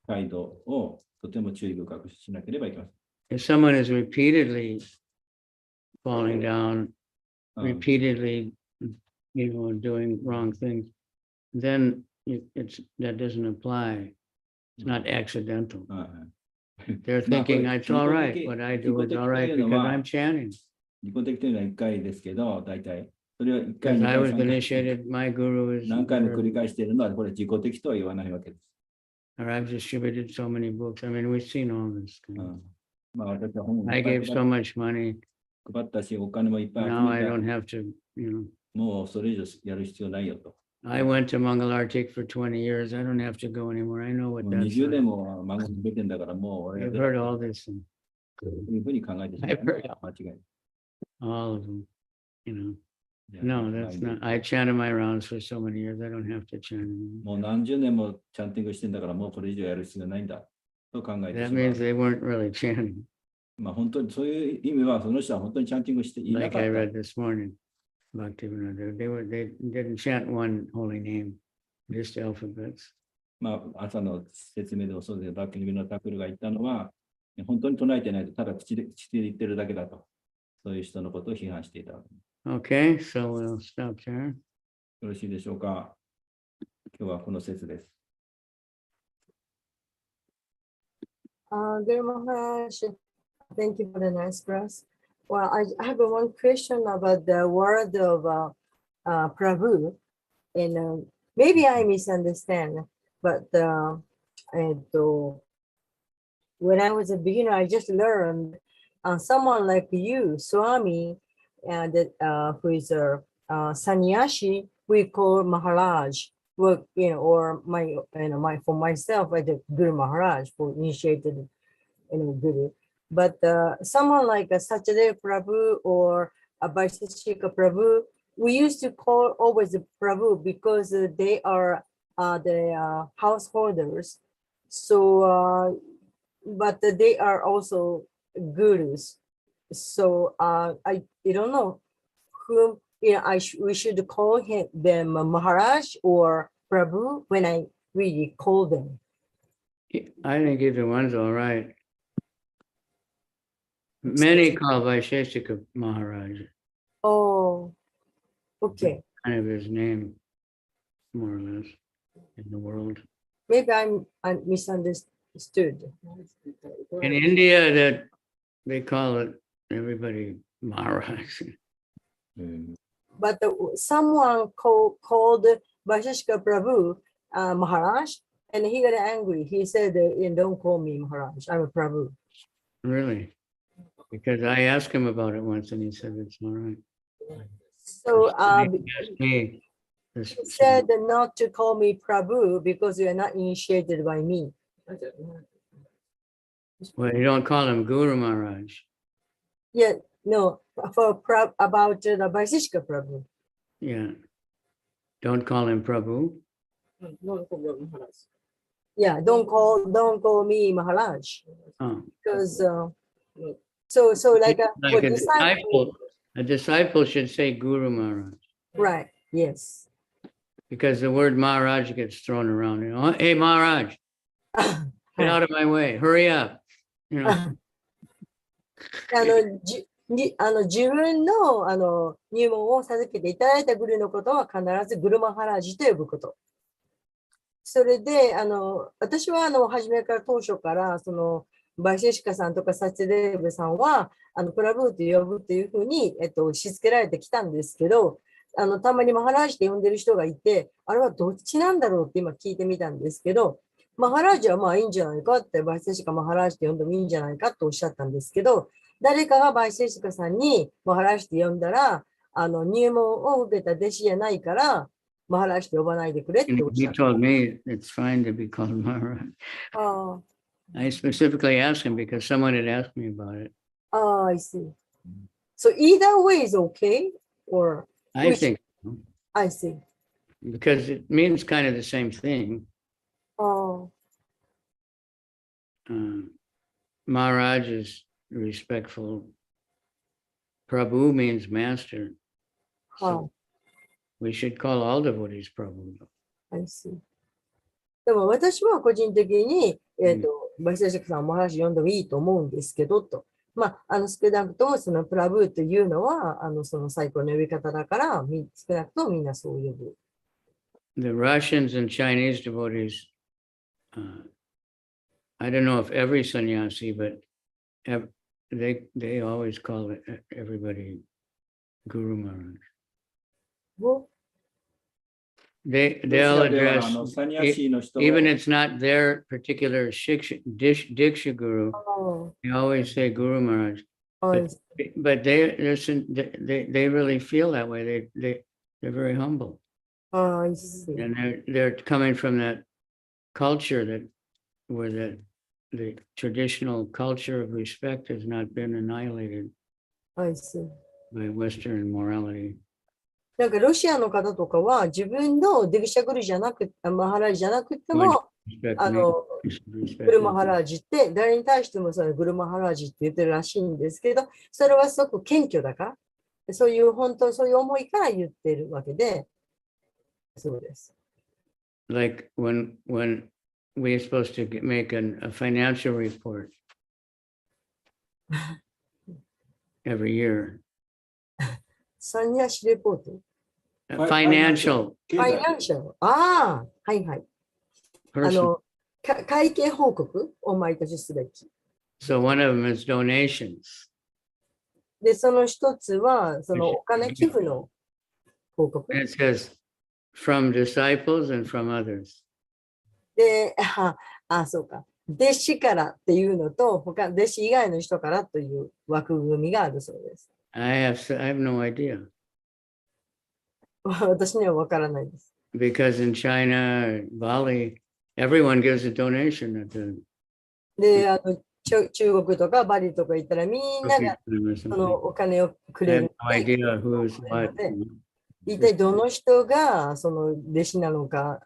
態度をとても注意深くしなければいけません。 If someone is repeatedly falling down, repeatedly doing wrong things, then that doesn't apply. It's not accidental. はい They're まあこれ thinking it's all right. What I do is all right because I'm chanting. 自己的というのは1回ですけど、大体。それを1回、 Because 2 I 回、 was 3回、 initiated, my guru is, 何回も繰り返しているのは、これ自己的とは言わないわけです。 or I've distributed so many books. I mean, we've seen all this. まあ私は本をい I っぱい gave so much money. 配ったし、お金もいっぱい集 Now I め don't た。 have to, もうそれ以上やる必要ないよと。 I went to Mangalartik for 20 years. I don't have to go anymore. I know what もう that's 20 like. 年も孫に出てんだから、もう俺 I've は heard all this, and そういうふうに考えてしまう。 I've heard 間違いない。 all of them, じゃあ No, that's not. I chanted my rounds for so many years. I don't have to chant anymore. もう何十年もチャンティングしてんだから、もうこれ以上やる必要ないんだと考えて That しまう means。they weren't really chanting, まあ本当にそういう意味は、その人は本当にチャンティングしていな like かっ I た。 read this morning. Bhaktivinoda. They didn't chant one holy name, just alphabets. まあ朝の説明でもそうですけど、バッキングのタクルが言ったのは、本当に唱えてないと、ただ口で言ってるだけだと。そういう人のことを批判していたわけです。 Okay, so we'll stop there. よろしいでしょうか。今日はこの説です。Dear Maharaj, thank you for the nice class. Well, I have one question about the word of Prabhu, and maybe I misunderstand, but when I was a beginner, I just learned someone like you, Swami, who is a sannyasi, we call Maharaj. Well, or for myself, I did Guru Maharaj for initiated, Guru. But someone like a Sachadev Prabhu or a Vaiseshika Prabhu, we used to call always the Prabhu because they are the householders. So, but they are also gurus. So I don't know whom we should call them Maharaj or Prabhu when I really call them. I think either one's all right. Many call Vaisheshika Maharaj, Oh, okay. kind of his name, more or less, in the world. Maybe I misunderstood. In India, that they call it everybody Maharaj. うん But someone called Vaisheshika Prabhu Maharaj, and he got angry. He said, "Don't call me Maharaj. I'm a Prabhu." Really? Because I asked him about it once and he said it's all right. So He asked me this- he said not to call me Prabhu because you are not initiated by me. well, you don't call him Guru Maharaj. Yeah, no, about the Vaisheshika Prabhu. Yeah. Don't call him Prabhu. Yeah, don't call me Maharaj Oh. because so like Like for a disciple should say Guru Maharaj, right? Yes. because the word Maharaj gets thrown around. Hey, Maharaj, get out of my way. Hurry up. 自分の入門を授けていただいたグルのことは必ずグルマハラジと呼ぶこと。それで私は初めから当初からバイシェシカさんとかサチデーブさんはプラブーと呼ぶっていうふうにしつけられてきたんですけど、たまにマハラージって呼んでる人がいて、あれはどっちなんだろうって今聞いてみたんですけど、マハラージはまあいいんじゃないかって、バイシェシカマハラージって呼んでもいいんじゃないかとおっしゃったんですけど、誰かがバイシェシカさんにマハラージって呼んだら、入門を受けた弟子じゃないから、マハラージって呼ばないでくれっておっし He ゃった。told me it's fine to be called Maharaj. I specifically asked him because someone had asked me about it. I see. So either way is okay, or I think so, I see. because it means kind of the same thing. Maharaj is respectful. Prabhu means master. So we should call all devotees Prabhu. I see. でも私は個人的に、バイセシクさんをマハラジ呼んでもいいと思うんですけどと。まあ、少なくともそのプラブーというのは、その最高の呼び方だから、少なくともみんなそう呼ぶ。The Russians and Chinese devotees, I don't know if every sannyasi, but they always call everybody Guru Maharaj. を They'll ロシアでは address, サニアシーの人 even も it's not their particular Diksha Guru, あ they always say Guru Maharaj. あ、 But they really feel that way. They're very humble, ああ、いいですね。 and they're coming from that culture where the traditional culture of respect has not been annihilated はい、そう。 by Western morality. なんかロシアの方とかは自分のディグシャグルじゃなくて、マハラージじゃなくても、 Respect あ me, の、 respect グルマ me. ハラージって誰に対してもそのグルマハラージって言ってるらしいんですけど、それはすごく謙虚だから、そういう本当そういう思いから言ってるわけで、そうです。 Like when we're supposed to make a financial report every year. サニアシレポート。Financial ファイナンシャル。ああ、はいはい。person. 会計報告を毎年すべき。 So one of them is donations. で、その一つは、そのお金寄付の報告。 And it says from disciples and from others. で、そうか。弟子からっていうのと、弟子以外の人からという枠組みがあるそうです。I have no idea 私には分からないです。 because in China, Bali, everyone gives a donation at the で、中国とかバリとか行ったらみんなが or その something. お金をく I れ have る。 no idea who's what. 一体どの人がその弟子なのか、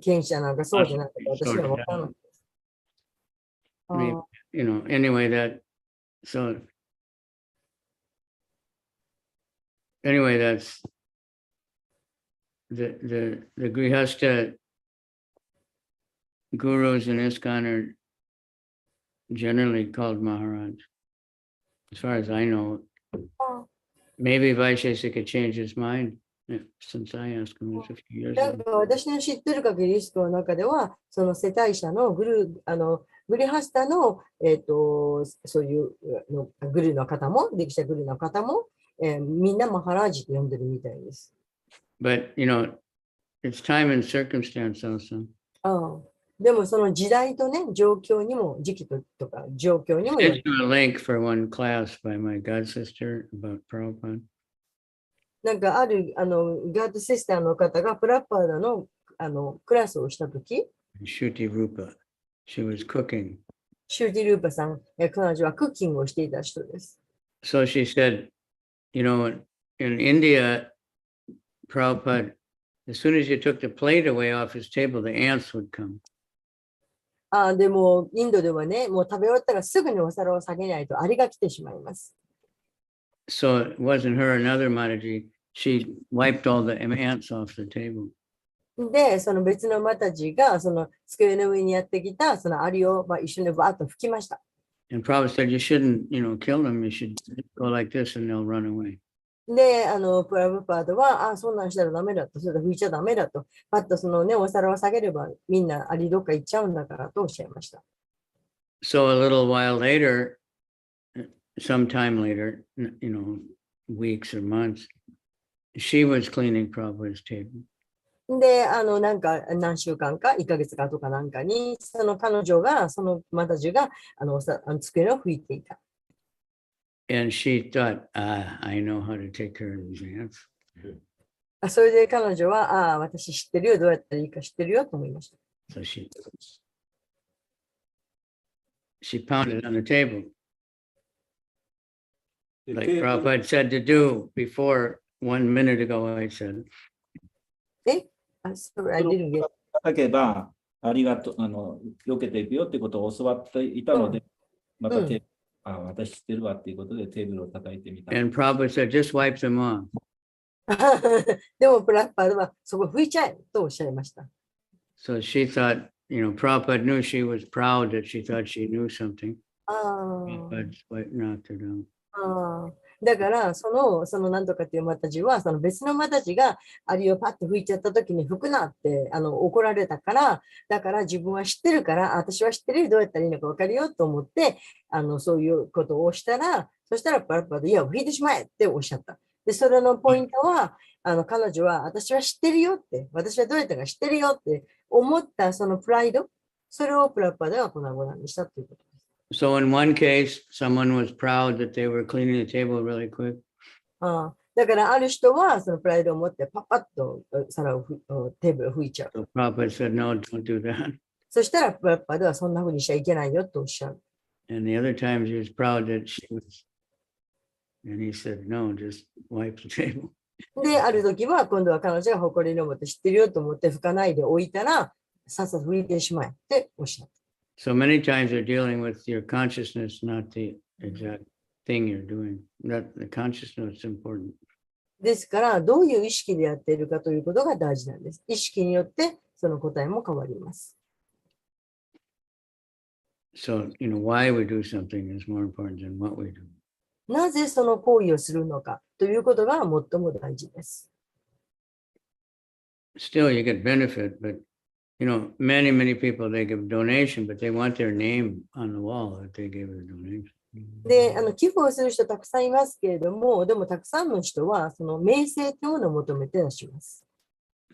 権威者なのか、そうじゃなくて私には分からないです。 Maybe, anyway, so anyway, that's the Grihastha gurus in ISKCON are generally called Maharaj. As far as I know, maybe Vaishesika changed his mind since I asked him this a few years なん ago. か私の知ってる限りリストの中では、その世帯者のグリハスタの、そういうのグルの方も、できたグルの方も、みんなマハラージと呼んでるみたいです。 But it's time and circumstance also. でもその時代とね、状況にも、時期とか状況にもよ I sent you a link for one class by my god sister about Prabhupada. なんかあるガードシスターの方がプラッパーダのクラスをしたとき、 Shuti Rupa. She was cooking. シューティ・ルーパさん、彼女はクッキングをしていた人です。 So she said, in India, Prabhupada, as soon as you took the plate away off his table, the ants would come. でも、インドではね、もう食べ終わったらすぐにお皿を下げないとアリが来てしまいます。 So it wasn't her, another Mataji. She wiped all the ants off the table. で、その別のマタジが、その机の上にやってきた、そのアリを一緒にバーッと拭きました。 And Prabhupada said, you shouldn't, kill them. You should go like this and they'll run away. で、プラブパードは、そんなんしたらダメだと、それ拭いちゃダメだと、パッとそのね、お皿を下げれば、みんなアリどっか行っちゃうんだからとおっしゃいました。 So a little while later, sometime later, weeks or months, she was cleaning Prabhupada's table. で、なんか何週間か、1ヶ月かとかなんかに、その彼女が、そのマタジが、机を拭いていた。 And she thought, I know how to take care of these ants. それで彼女は、私知ってるよ、どうやったらいいか知ってるよと思いました。 So she pounded on the table, で like テーブル Prabhupada said to do before 1 minute ago, I said. Sorry, I didn't get. 叩けば、ありがとう、避けていくよってことを教わっていたので、また私知ってるわっていうことでテーブルを叩いてみた。 And Prabhupada said, just wipe them off. でもプラッパーはそこ拭いちゃえとおっしゃいました。 So she thought, Prabhupada knew she was proud that she thought she knew something. Prabhupada's wife knocked her down. だから、そのなんとかっていうマタジは、その別のマタジがアリをパッと吹いちゃった時に吹くなって怒られたから、だから自分は知ってるから、私は知ってる、どうやったらいいのか分かるよと思って、そういうことをしたら、そしたらパラパラで、いや、吹いてしまえっておっしゃった。で、それのポイントは、彼女は、私は知ってるよって、私はどうやったか知ってるよって思ったそのプライド、それをプラッパでは粉々にしたということです。So in one case, someone was proud that they were cleaning the table really quick. だからある人はそのプライドを持ってパッパッとテーブルを拭いちゃう。So Prabhupada said, no, don't do that. そしたらプラッパではそんな風にしちゃいけないよとおっしゃる。And the other times he was proud that she was, and he said, no, just wipe the table. で、ある時は今度は彼女が誇りに思って知ってるよと思って拭かないでおいたら、さっさと拭いてしまえっておっしゃる。So many times they're dealing with your consciousness, not the exact thing you're doing. That the consciousness is important. ですから、どういう意識でやっているかということが大事なんです。意識によってその答えも変わります。So, why we do something is more important than what we do. なぜその行為をするのかということが最も大事です。Still, you get benefit, but many people, they give donation, but they want their name on the wall that they gave the donation. で、寄付をする人たくさんいますけれども、でもたくさんの人はその名声というものを求めて出します。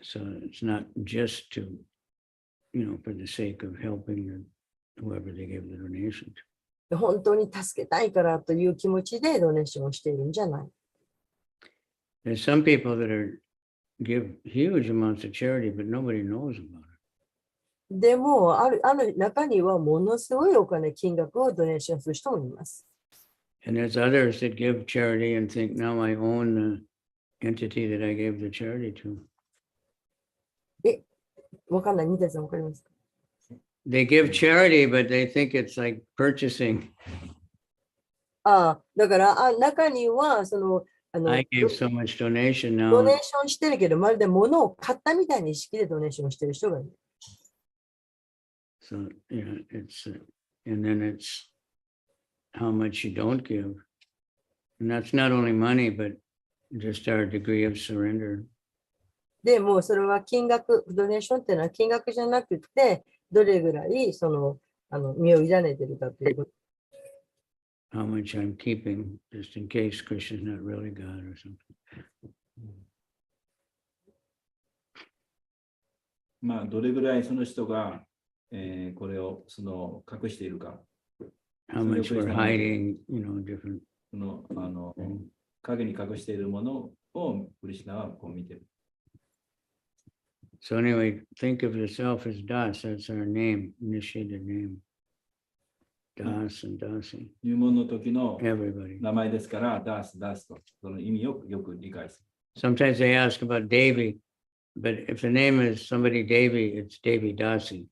So it's not just to, for the sake of helping whoever they gave the donation to. 本当に助けたいからという気持ちでドネーションをしているんじゃない。There's some people that give huge amounts of charity, but nobody knows about it. でも、ある中にはものすごいお金、金額をドネーションする人もいます。And there's others that give charity and think, now I own the entity that I gave the charity to. わかんない。ニタさんわかりますか？ They give charity, but they think it's like purchasing. だから中にはI gave so much donation ド now. ネーションしてるけど、まるで物を買ったみたいな意識でドネーションしてる人がいる。So, it's, and then it's how much you don't give. And that's not only money, but just our degree of surrender. でもうそれは金額、ドネーションっていうのは金額じゃなくて、どれぐらい身を委ねてるかということ。How much I'm keeping, just in case Krishna's not really God or something. まあ、どれぐらいその人が、これを隠しているか。How much we're hiding, different. 影に隠しているものをクリシュナはこう見てる。So anyway, think of yourself as Das. That's our name, initiated name. Das and Dasi. 入門の時の Everybody. 名前ですから、ダースと、その意味をよく理解する。Sometimes they ask about Devi, but if the name is somebody Devi, it's Devi Dasi.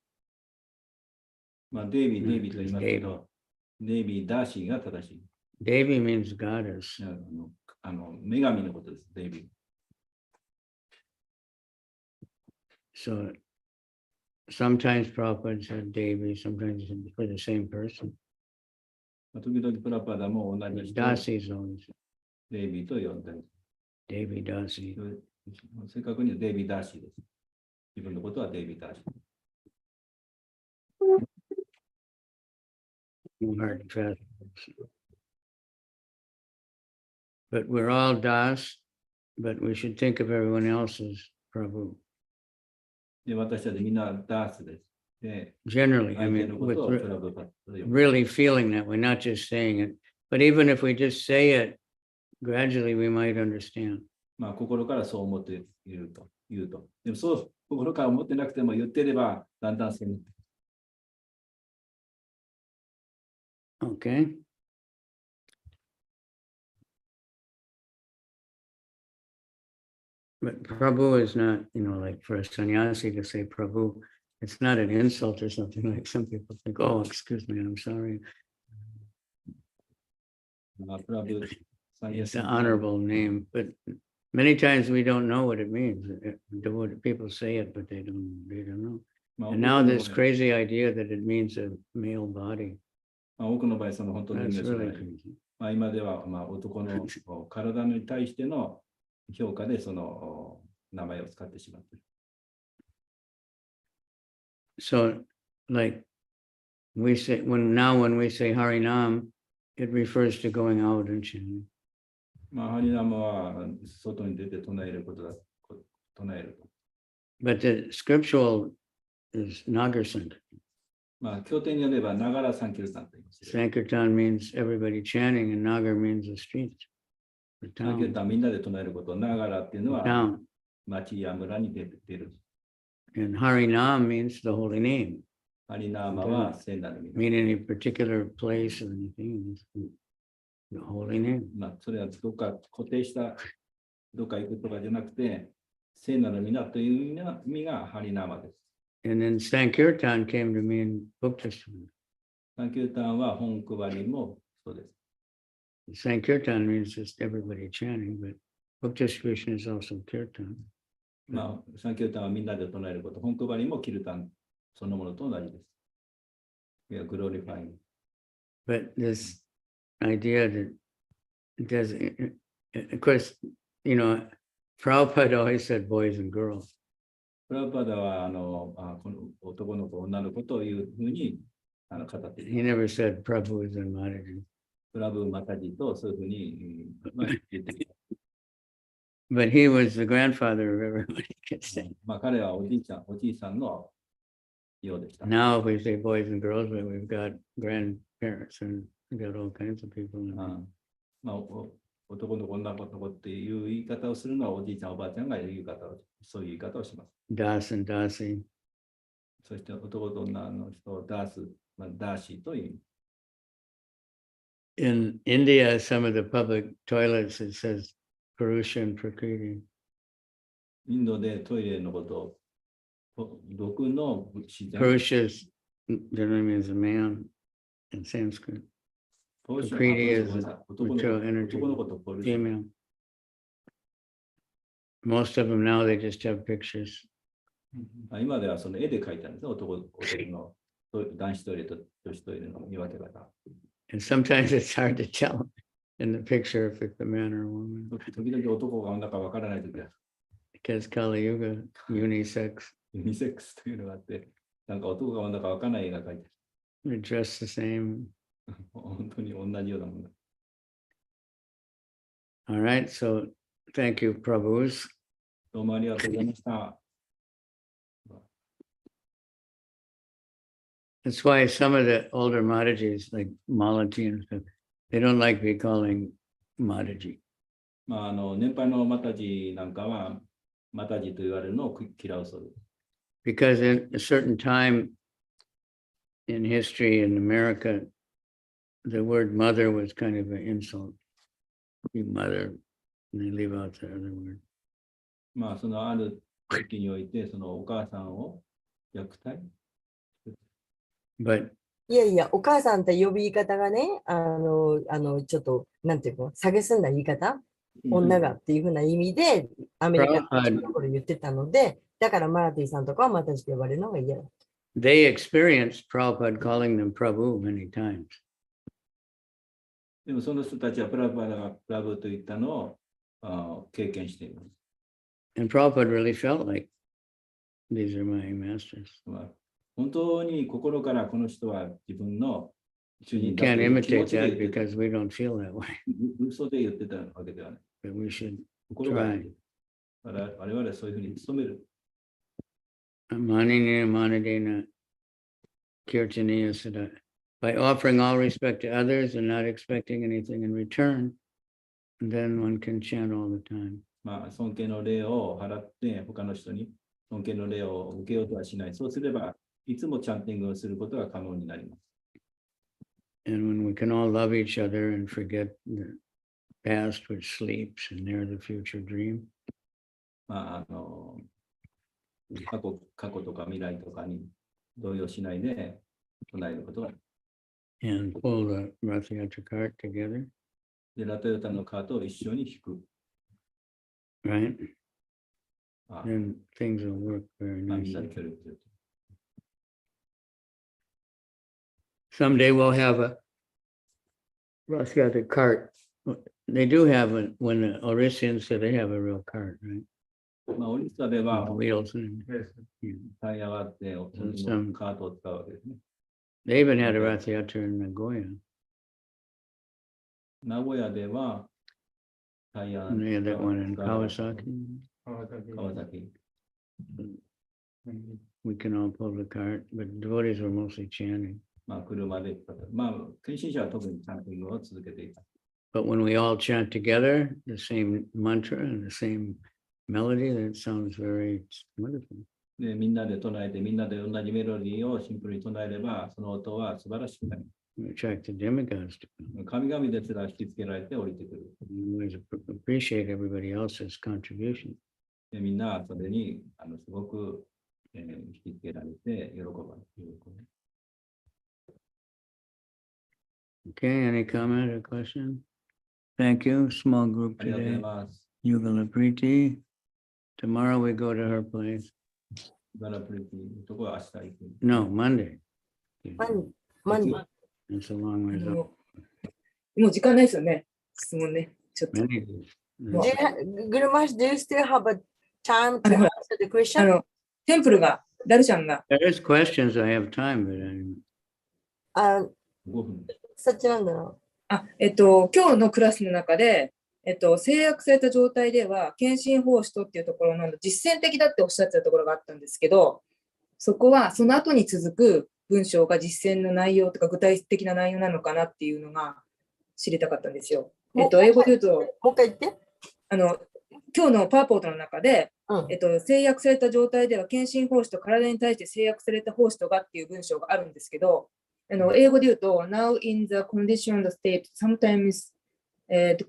まあ、デイビーと言いますけど、デイビー・ダーシーが正しい。Devi means goddess. 女神のことです、デイビー。So sometimes Prabhupada said Devi, sometimes for the same person. 時々プラパダも同じ人、 Dasi is always デイビーと呼んだり。 Devi Dasi. 正確にはデイビー・ダーシーです。自分のことはデイビー・ダーシー。Hard and fast. But we're all Das, but we should think of everyone else as Prabhu. で、私たちみんなダースです。で、 Generally, I 相手 mean, のこ with とをプラブパッと呼ぶ。 really feeling that way, not just saying it. But even if we just say it, gradually we might understand. まあ、心からそう思っていると言うと。でも、そう心から思ってなくても言ってれば、だんだんそう思って。Okay. But Prabhu is not, like for a sannyasi to say Prabhu, it's not an insult or something like some people think, oh, excuse me, I'm sorry. まあ、プラブ、It's an honorable name, but many times we don't know what it means. People say it, but they don't know. まあ、 And now this crazy idea that it means a male body. 多くの場合、その本当に That's 命がな really い。 crazy. 今では男の体に対しての評価でその名前を使ってしまっている。So, like we say, when we say Harinam, it refers to going out and chanting. ハリナムは外に出て唱えることだ。唱える。But the scriptural is Nagar Sankirtan. 経典によれば、ながらサンキルタンと言います。 Sankirtan means everybody chanting, and Nagar means the streets, the サンキル town. タンみんなで唱えること、ながらっていうの The は town. 町や村に出る。 And Harinam means the holy name. ハリナーマは聖なる Mean any particular place or anything. It's the holy name. それはどっか固定したどっか行くとかじゃなくて、聖なる皆という意味がハリナーマです。 And then Sankirtan came to mean book distribution. サンキルタンは本配りもそうです。 Sankirtan means just everybody chanting, but book distribution is also kirtan. サンキルタンはみんなで唱えること、本配りもキルタンそのものと同じです。We are glorifying. But this idea that it does, of course, you know, Prabhupada always said boys and girls. プラパダはこの男の子、女の子というふうに語ってい He る。 never said Prabhu is in Mataji. プラブマタジとそういうふうに言っている。 But he was the grandfather of everybody could say. 彼はおじいさんのようでした。 Now if we say boys and girls, but we've got grandparents and we've got all kinds of people. In there. 男の子、女の子っていう言い方をするのはおじいちゃん、おばあちゃんがそういう言い方をします。 Das and Dasi. そして男と女の人をダース、ダーシーという。 In India, some of the public toilets, it says Purusha and Prakriti. インドでトイレのことを、毒の自然。 Purusha is, generally means a man in Sanskrit. Prakriti is material energy, 男の子とポルシャ。 female. Most of them now, they just have pictures. 今ではその絵で描いてあるんですね。男の男子トイレと女子トイレの見分け方。 And sometimes it's hard to tell in the picture if it's a man or a woman. 時々男が女かわからないときは、 Because Kali Yuga, unisex, ユニセックスというのがあって、なんか男が女かわからない絵が描いて they're dressed the same. ある。本当に同じようなもの。 All right, so thank you, Prabhus. どうもありがとうございました。 That's why some of the older Maharajis, like Malati and stuff, they don't like be calling Mataji. 年配のマタジなんかは、マタジと言われるのを嫌うそうです。 Because in a certain time in history in America, the word mother was kind of an insult. You mother, and they leave out the other word. そのある時において、そのお母さんを虐待 But いやいや、お母さんって呼ぶ言い方がね、ちょっと、なんていうの、蔑んだ言い方、女がっていうふうな意味で、アメリカのところ言ってたので、だからマラティさんとかはまたして呼ばれるのが嫌だ。they experienced Prabhupada calling them Prabhu many times. でもその人たちはプラブといったのを経験しています。 And Prabhupada really felt like these are my masters. 本当に心からこの人は自分の主 You 人だと can't いう気持 imitate ちで that 言ってた。 because we don't feel that way. 嘘で言ってたわけではない。 But we should 心が try. 我々はそういうふうに努める。 Manini Manadina Kirtaniya Sada. By offering all respect to others and not expecting anything in return, then one can chant all the time. 尊敬の礼を払って他の人に尊敬の礼を受けようとはしない。そうすればいつもチャンティングをすることが可能になります。 And when we can all love each other and forget the past which sleeps and near the future dream. 過去とか未来とかに動揺しないで唱えることが。 And pull the Ratha Yatra cart together, で、ラタヨタのカートを一緒に引く。 right? あ Then things will work very みんな nicely. で協力する。 Someday we'll have a Russ got the cart. They do have it when the Orisians say they have a real cart, right? まあ、オリッサでは With wheels and yeah. タイヤがあって、some- カートを使うわけですね。 They even had a Rathiatra in Nagoya. 名古屋ではタイヤ And they had that one in 使う Kawasaki. 川崎。 We can all pull the cart, but devotees were mostly chanting. まあ、車で使った。まあ、献身者は特にチャンティングを続けていた。 But when we all chant together, the same mantra and the same melody, that sounds very wonderful. で、みんなで唱えて、みんなで同じメロディーをシンプルに唱えれば、その音は素晴らしくなります。 We attract the demigods to come. 神々ですら引きつけられて降りてくる。 We always appreciate everybody else's contribution. でみんなそれにすごく、引きつけられて喜ばれる。 Okay, any comment or question? Thank you. Small group ありがとうござい today. ます。 Yugala Priti. Tomorrow we go to her place. バラプリティのところは明日行く。 No, Monday. マンデー It's a long ways up. もう時間ないですよね。質問ね。ちょっと。 Many days. Do you Guru Maharaj, do you still have a time to answer the あ question? の、テンプルが、ダルちゃんが、 There is questions. I have time, but I, 5分。そっちなんだろ今日のクラスの中で、制約された状態では、献身奉仕とっていうところの実践的だっておっしゃってたところがあったんですけど、そこはその後に続く文章が実践の内容とか具体的な内容なのかなっていうのが知りたかったんですよ。英語で言うと、う。もう一回言って。今日のパーポートの中で、うん。制約された状態では献身奉仕と体に対して制約された奉仕とがっていう文章があるんですけど、英語で言うと、Now in the conditional state, sometimes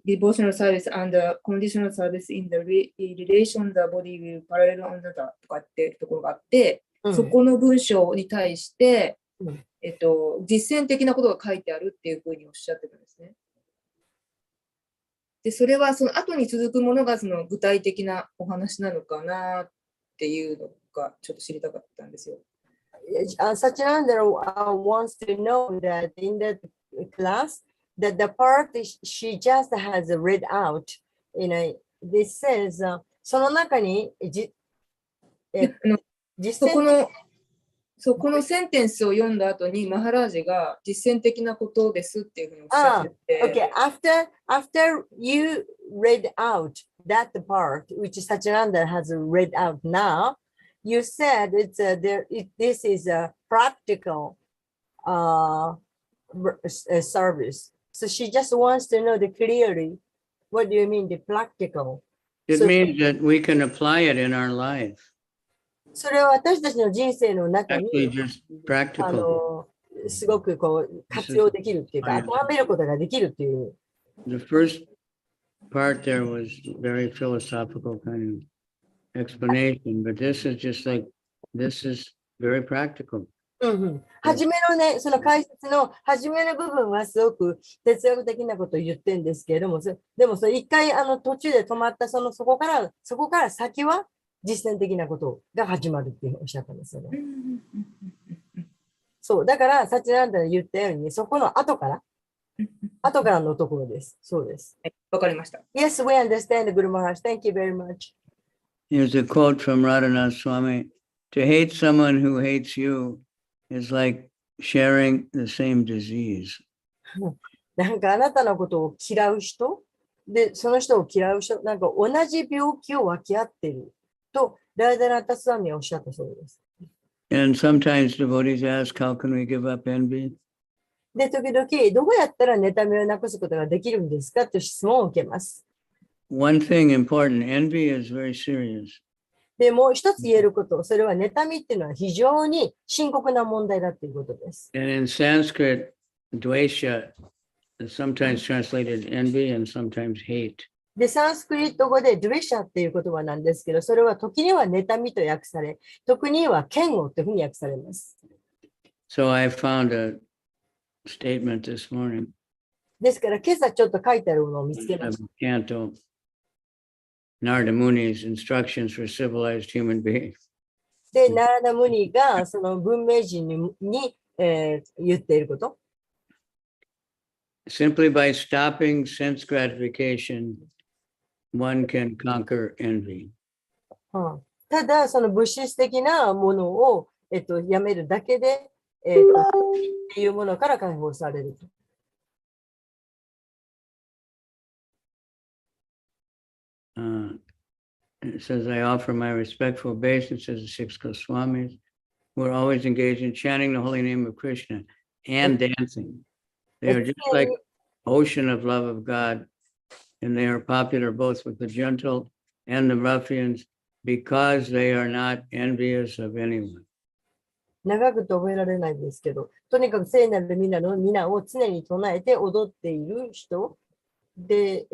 devotional service and conditional service in the relation the body will parallel on the とかっていうところがあって、そこの文章に対して、うん実践的なことが書いてあるっていうふうにおっしゃってたんですね。で、それはその後に続くものがその具体的なお話なのかなっていうのがちょっと知りたかったんですよ。Satyananda wants to know that in the class, that the part she just has read out, this says, その中に実践このセンテンスを読んだ後にマハラージが実践的なことですっていうふうにおっしゃってて。Okay, after you read out that part, which Satyananda has read out now, you said this is a practical service. So she just wants to know clearly, what do you mean the practical? it means that we can apply it in our life. それは私たちの人生の中 Actually, に just practical. すごくこう活用できるっていうか、当てはめることができるっていう。The first part there was very philosophical kind of explanation, but this is just like, this is very practical. 初めのね、その解説の初めの部分はすごく哲学的なことを言ってるんですけれども、でもそれ一回途中で止まったそこから先は実践的なことが始まるっておっしゃったんですよね。そう、だからサチナンダが言ったように、そこの後からのところです。そうです。わかりました。Yes, we understand, Guru Maharaj. Thank you very much. Here's a quote from Radhanath Swami. To hate someone who hates you is like sharing the same disease. なんかあなたのことを嫌う人で、その人を嫌う人、なんか同じ病気を分け合っていると、ラーダナタスワミはおっしゃったそうです。And sometimes devotees ask, how can we give up envy? で、時々、どうやったら妬みをなくすことができるんですかという質問を受けます。One thing important, envy is very serious. で、もう一つ言えること、それは妬みっていうのは非常に深刻な問題だということです。And in Sanskrit, dvesha is sometimes translated envy and sometimes hate. で、サンスクリット語でドゥレシャっていう言葉なんですけど、それは時には妬みと訳され、時には嫌悪というふうに訳されます。So I found a statement this morning. ですから、今朝ちょっと書いてあるものを見つけました。Canto Narada Muni's instructions for civilized human beings. で、ナラダムニがその文明人に言っていること。simply by stopping sense gratification, one can conquer envy. ただ、その物質的なものを、やめるだけで、っていうものから解放される。It says, I offer my respectful obeisances to the 6 Goswamis who are always engaged in chanting the holy name of Krishna and dancing. They are just like ocean of love of God, and they are popular both with the gentle and the ruffians because they are not envious of anyone. 長くと覚えられないんですけど、とにかく聖なる皆の皆を常に唱えて踊っている人で、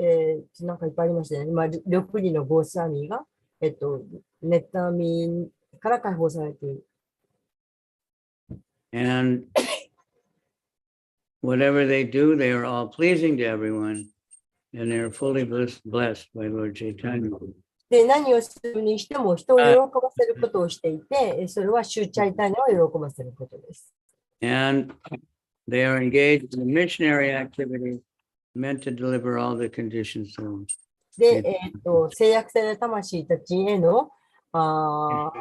なんかいっぱいありましたね。6人のゴースワミが、妬みから解放されている。And whatever they do, they are all pleasing to everyone, and they are fully blessed by Lord Chaitanya. で、何をするにしても人を喜ばせることをしていて、それはシュチャイタニを喜ばせることです。And they are engaged in missionary activity meant to deliver all the conditioned souls. で、制約された魂たちへの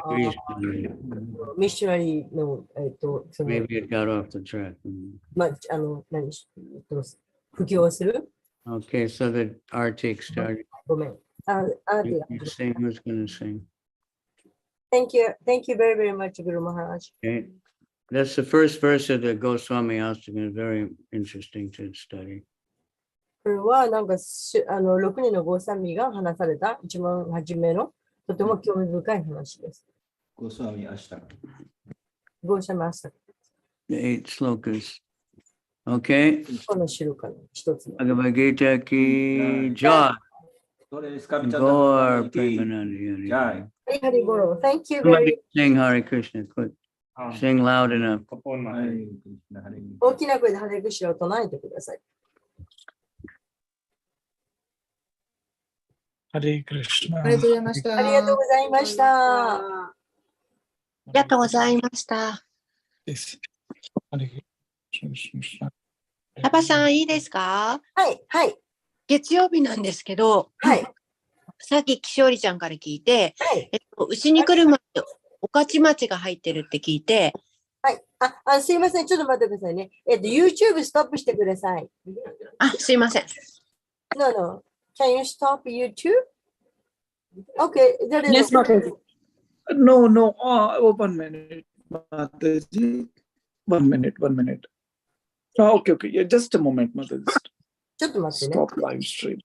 ミッショナリーの、その Maybe it got off the track. 布教をする。Okay, so the Artik started. ごめん。You sing, who's going to sing? Thank you very, very much, Guru Maharaj. Okay. That's the first verse of the Goswami Ashtaka, very interesting to study. これはなんか6人のゴーサミが話された一番初めのとても興味深い話です。ゴスワミアシタカ。ゴーサミアシタカ。The 8 slokas. Okay. この白から一つの。Bhagavad Gita ki jai. Gaur Premanandi. Jai. Hari Bolo. Thank you very Somebody sing Hare Krishna, quick. Sing loud enough. 大きな声でハレクシナを唱えてください。ハレクリシナ。ありがとうございました。ありがとうございました。ありがとうございました。パパさん、いいですか？はい、はい、月曜日なんですけど、はい、さっききしおりちゃんから聞いて、はい、牛に来る前に御徒町が入ってるって聞いて、はい。すいません。ちょっと待ってくださいね。YouTube ストップしてください。あ、すいません。No, no. Can you stop YouTube? Okay. Yes, Mataji. No, no. 1 minute, Mataji. 1 minute, 1 minute. Okay, okay. Yeah, just a moment, Mataji. ちょっと待ってね。 Stop live stream.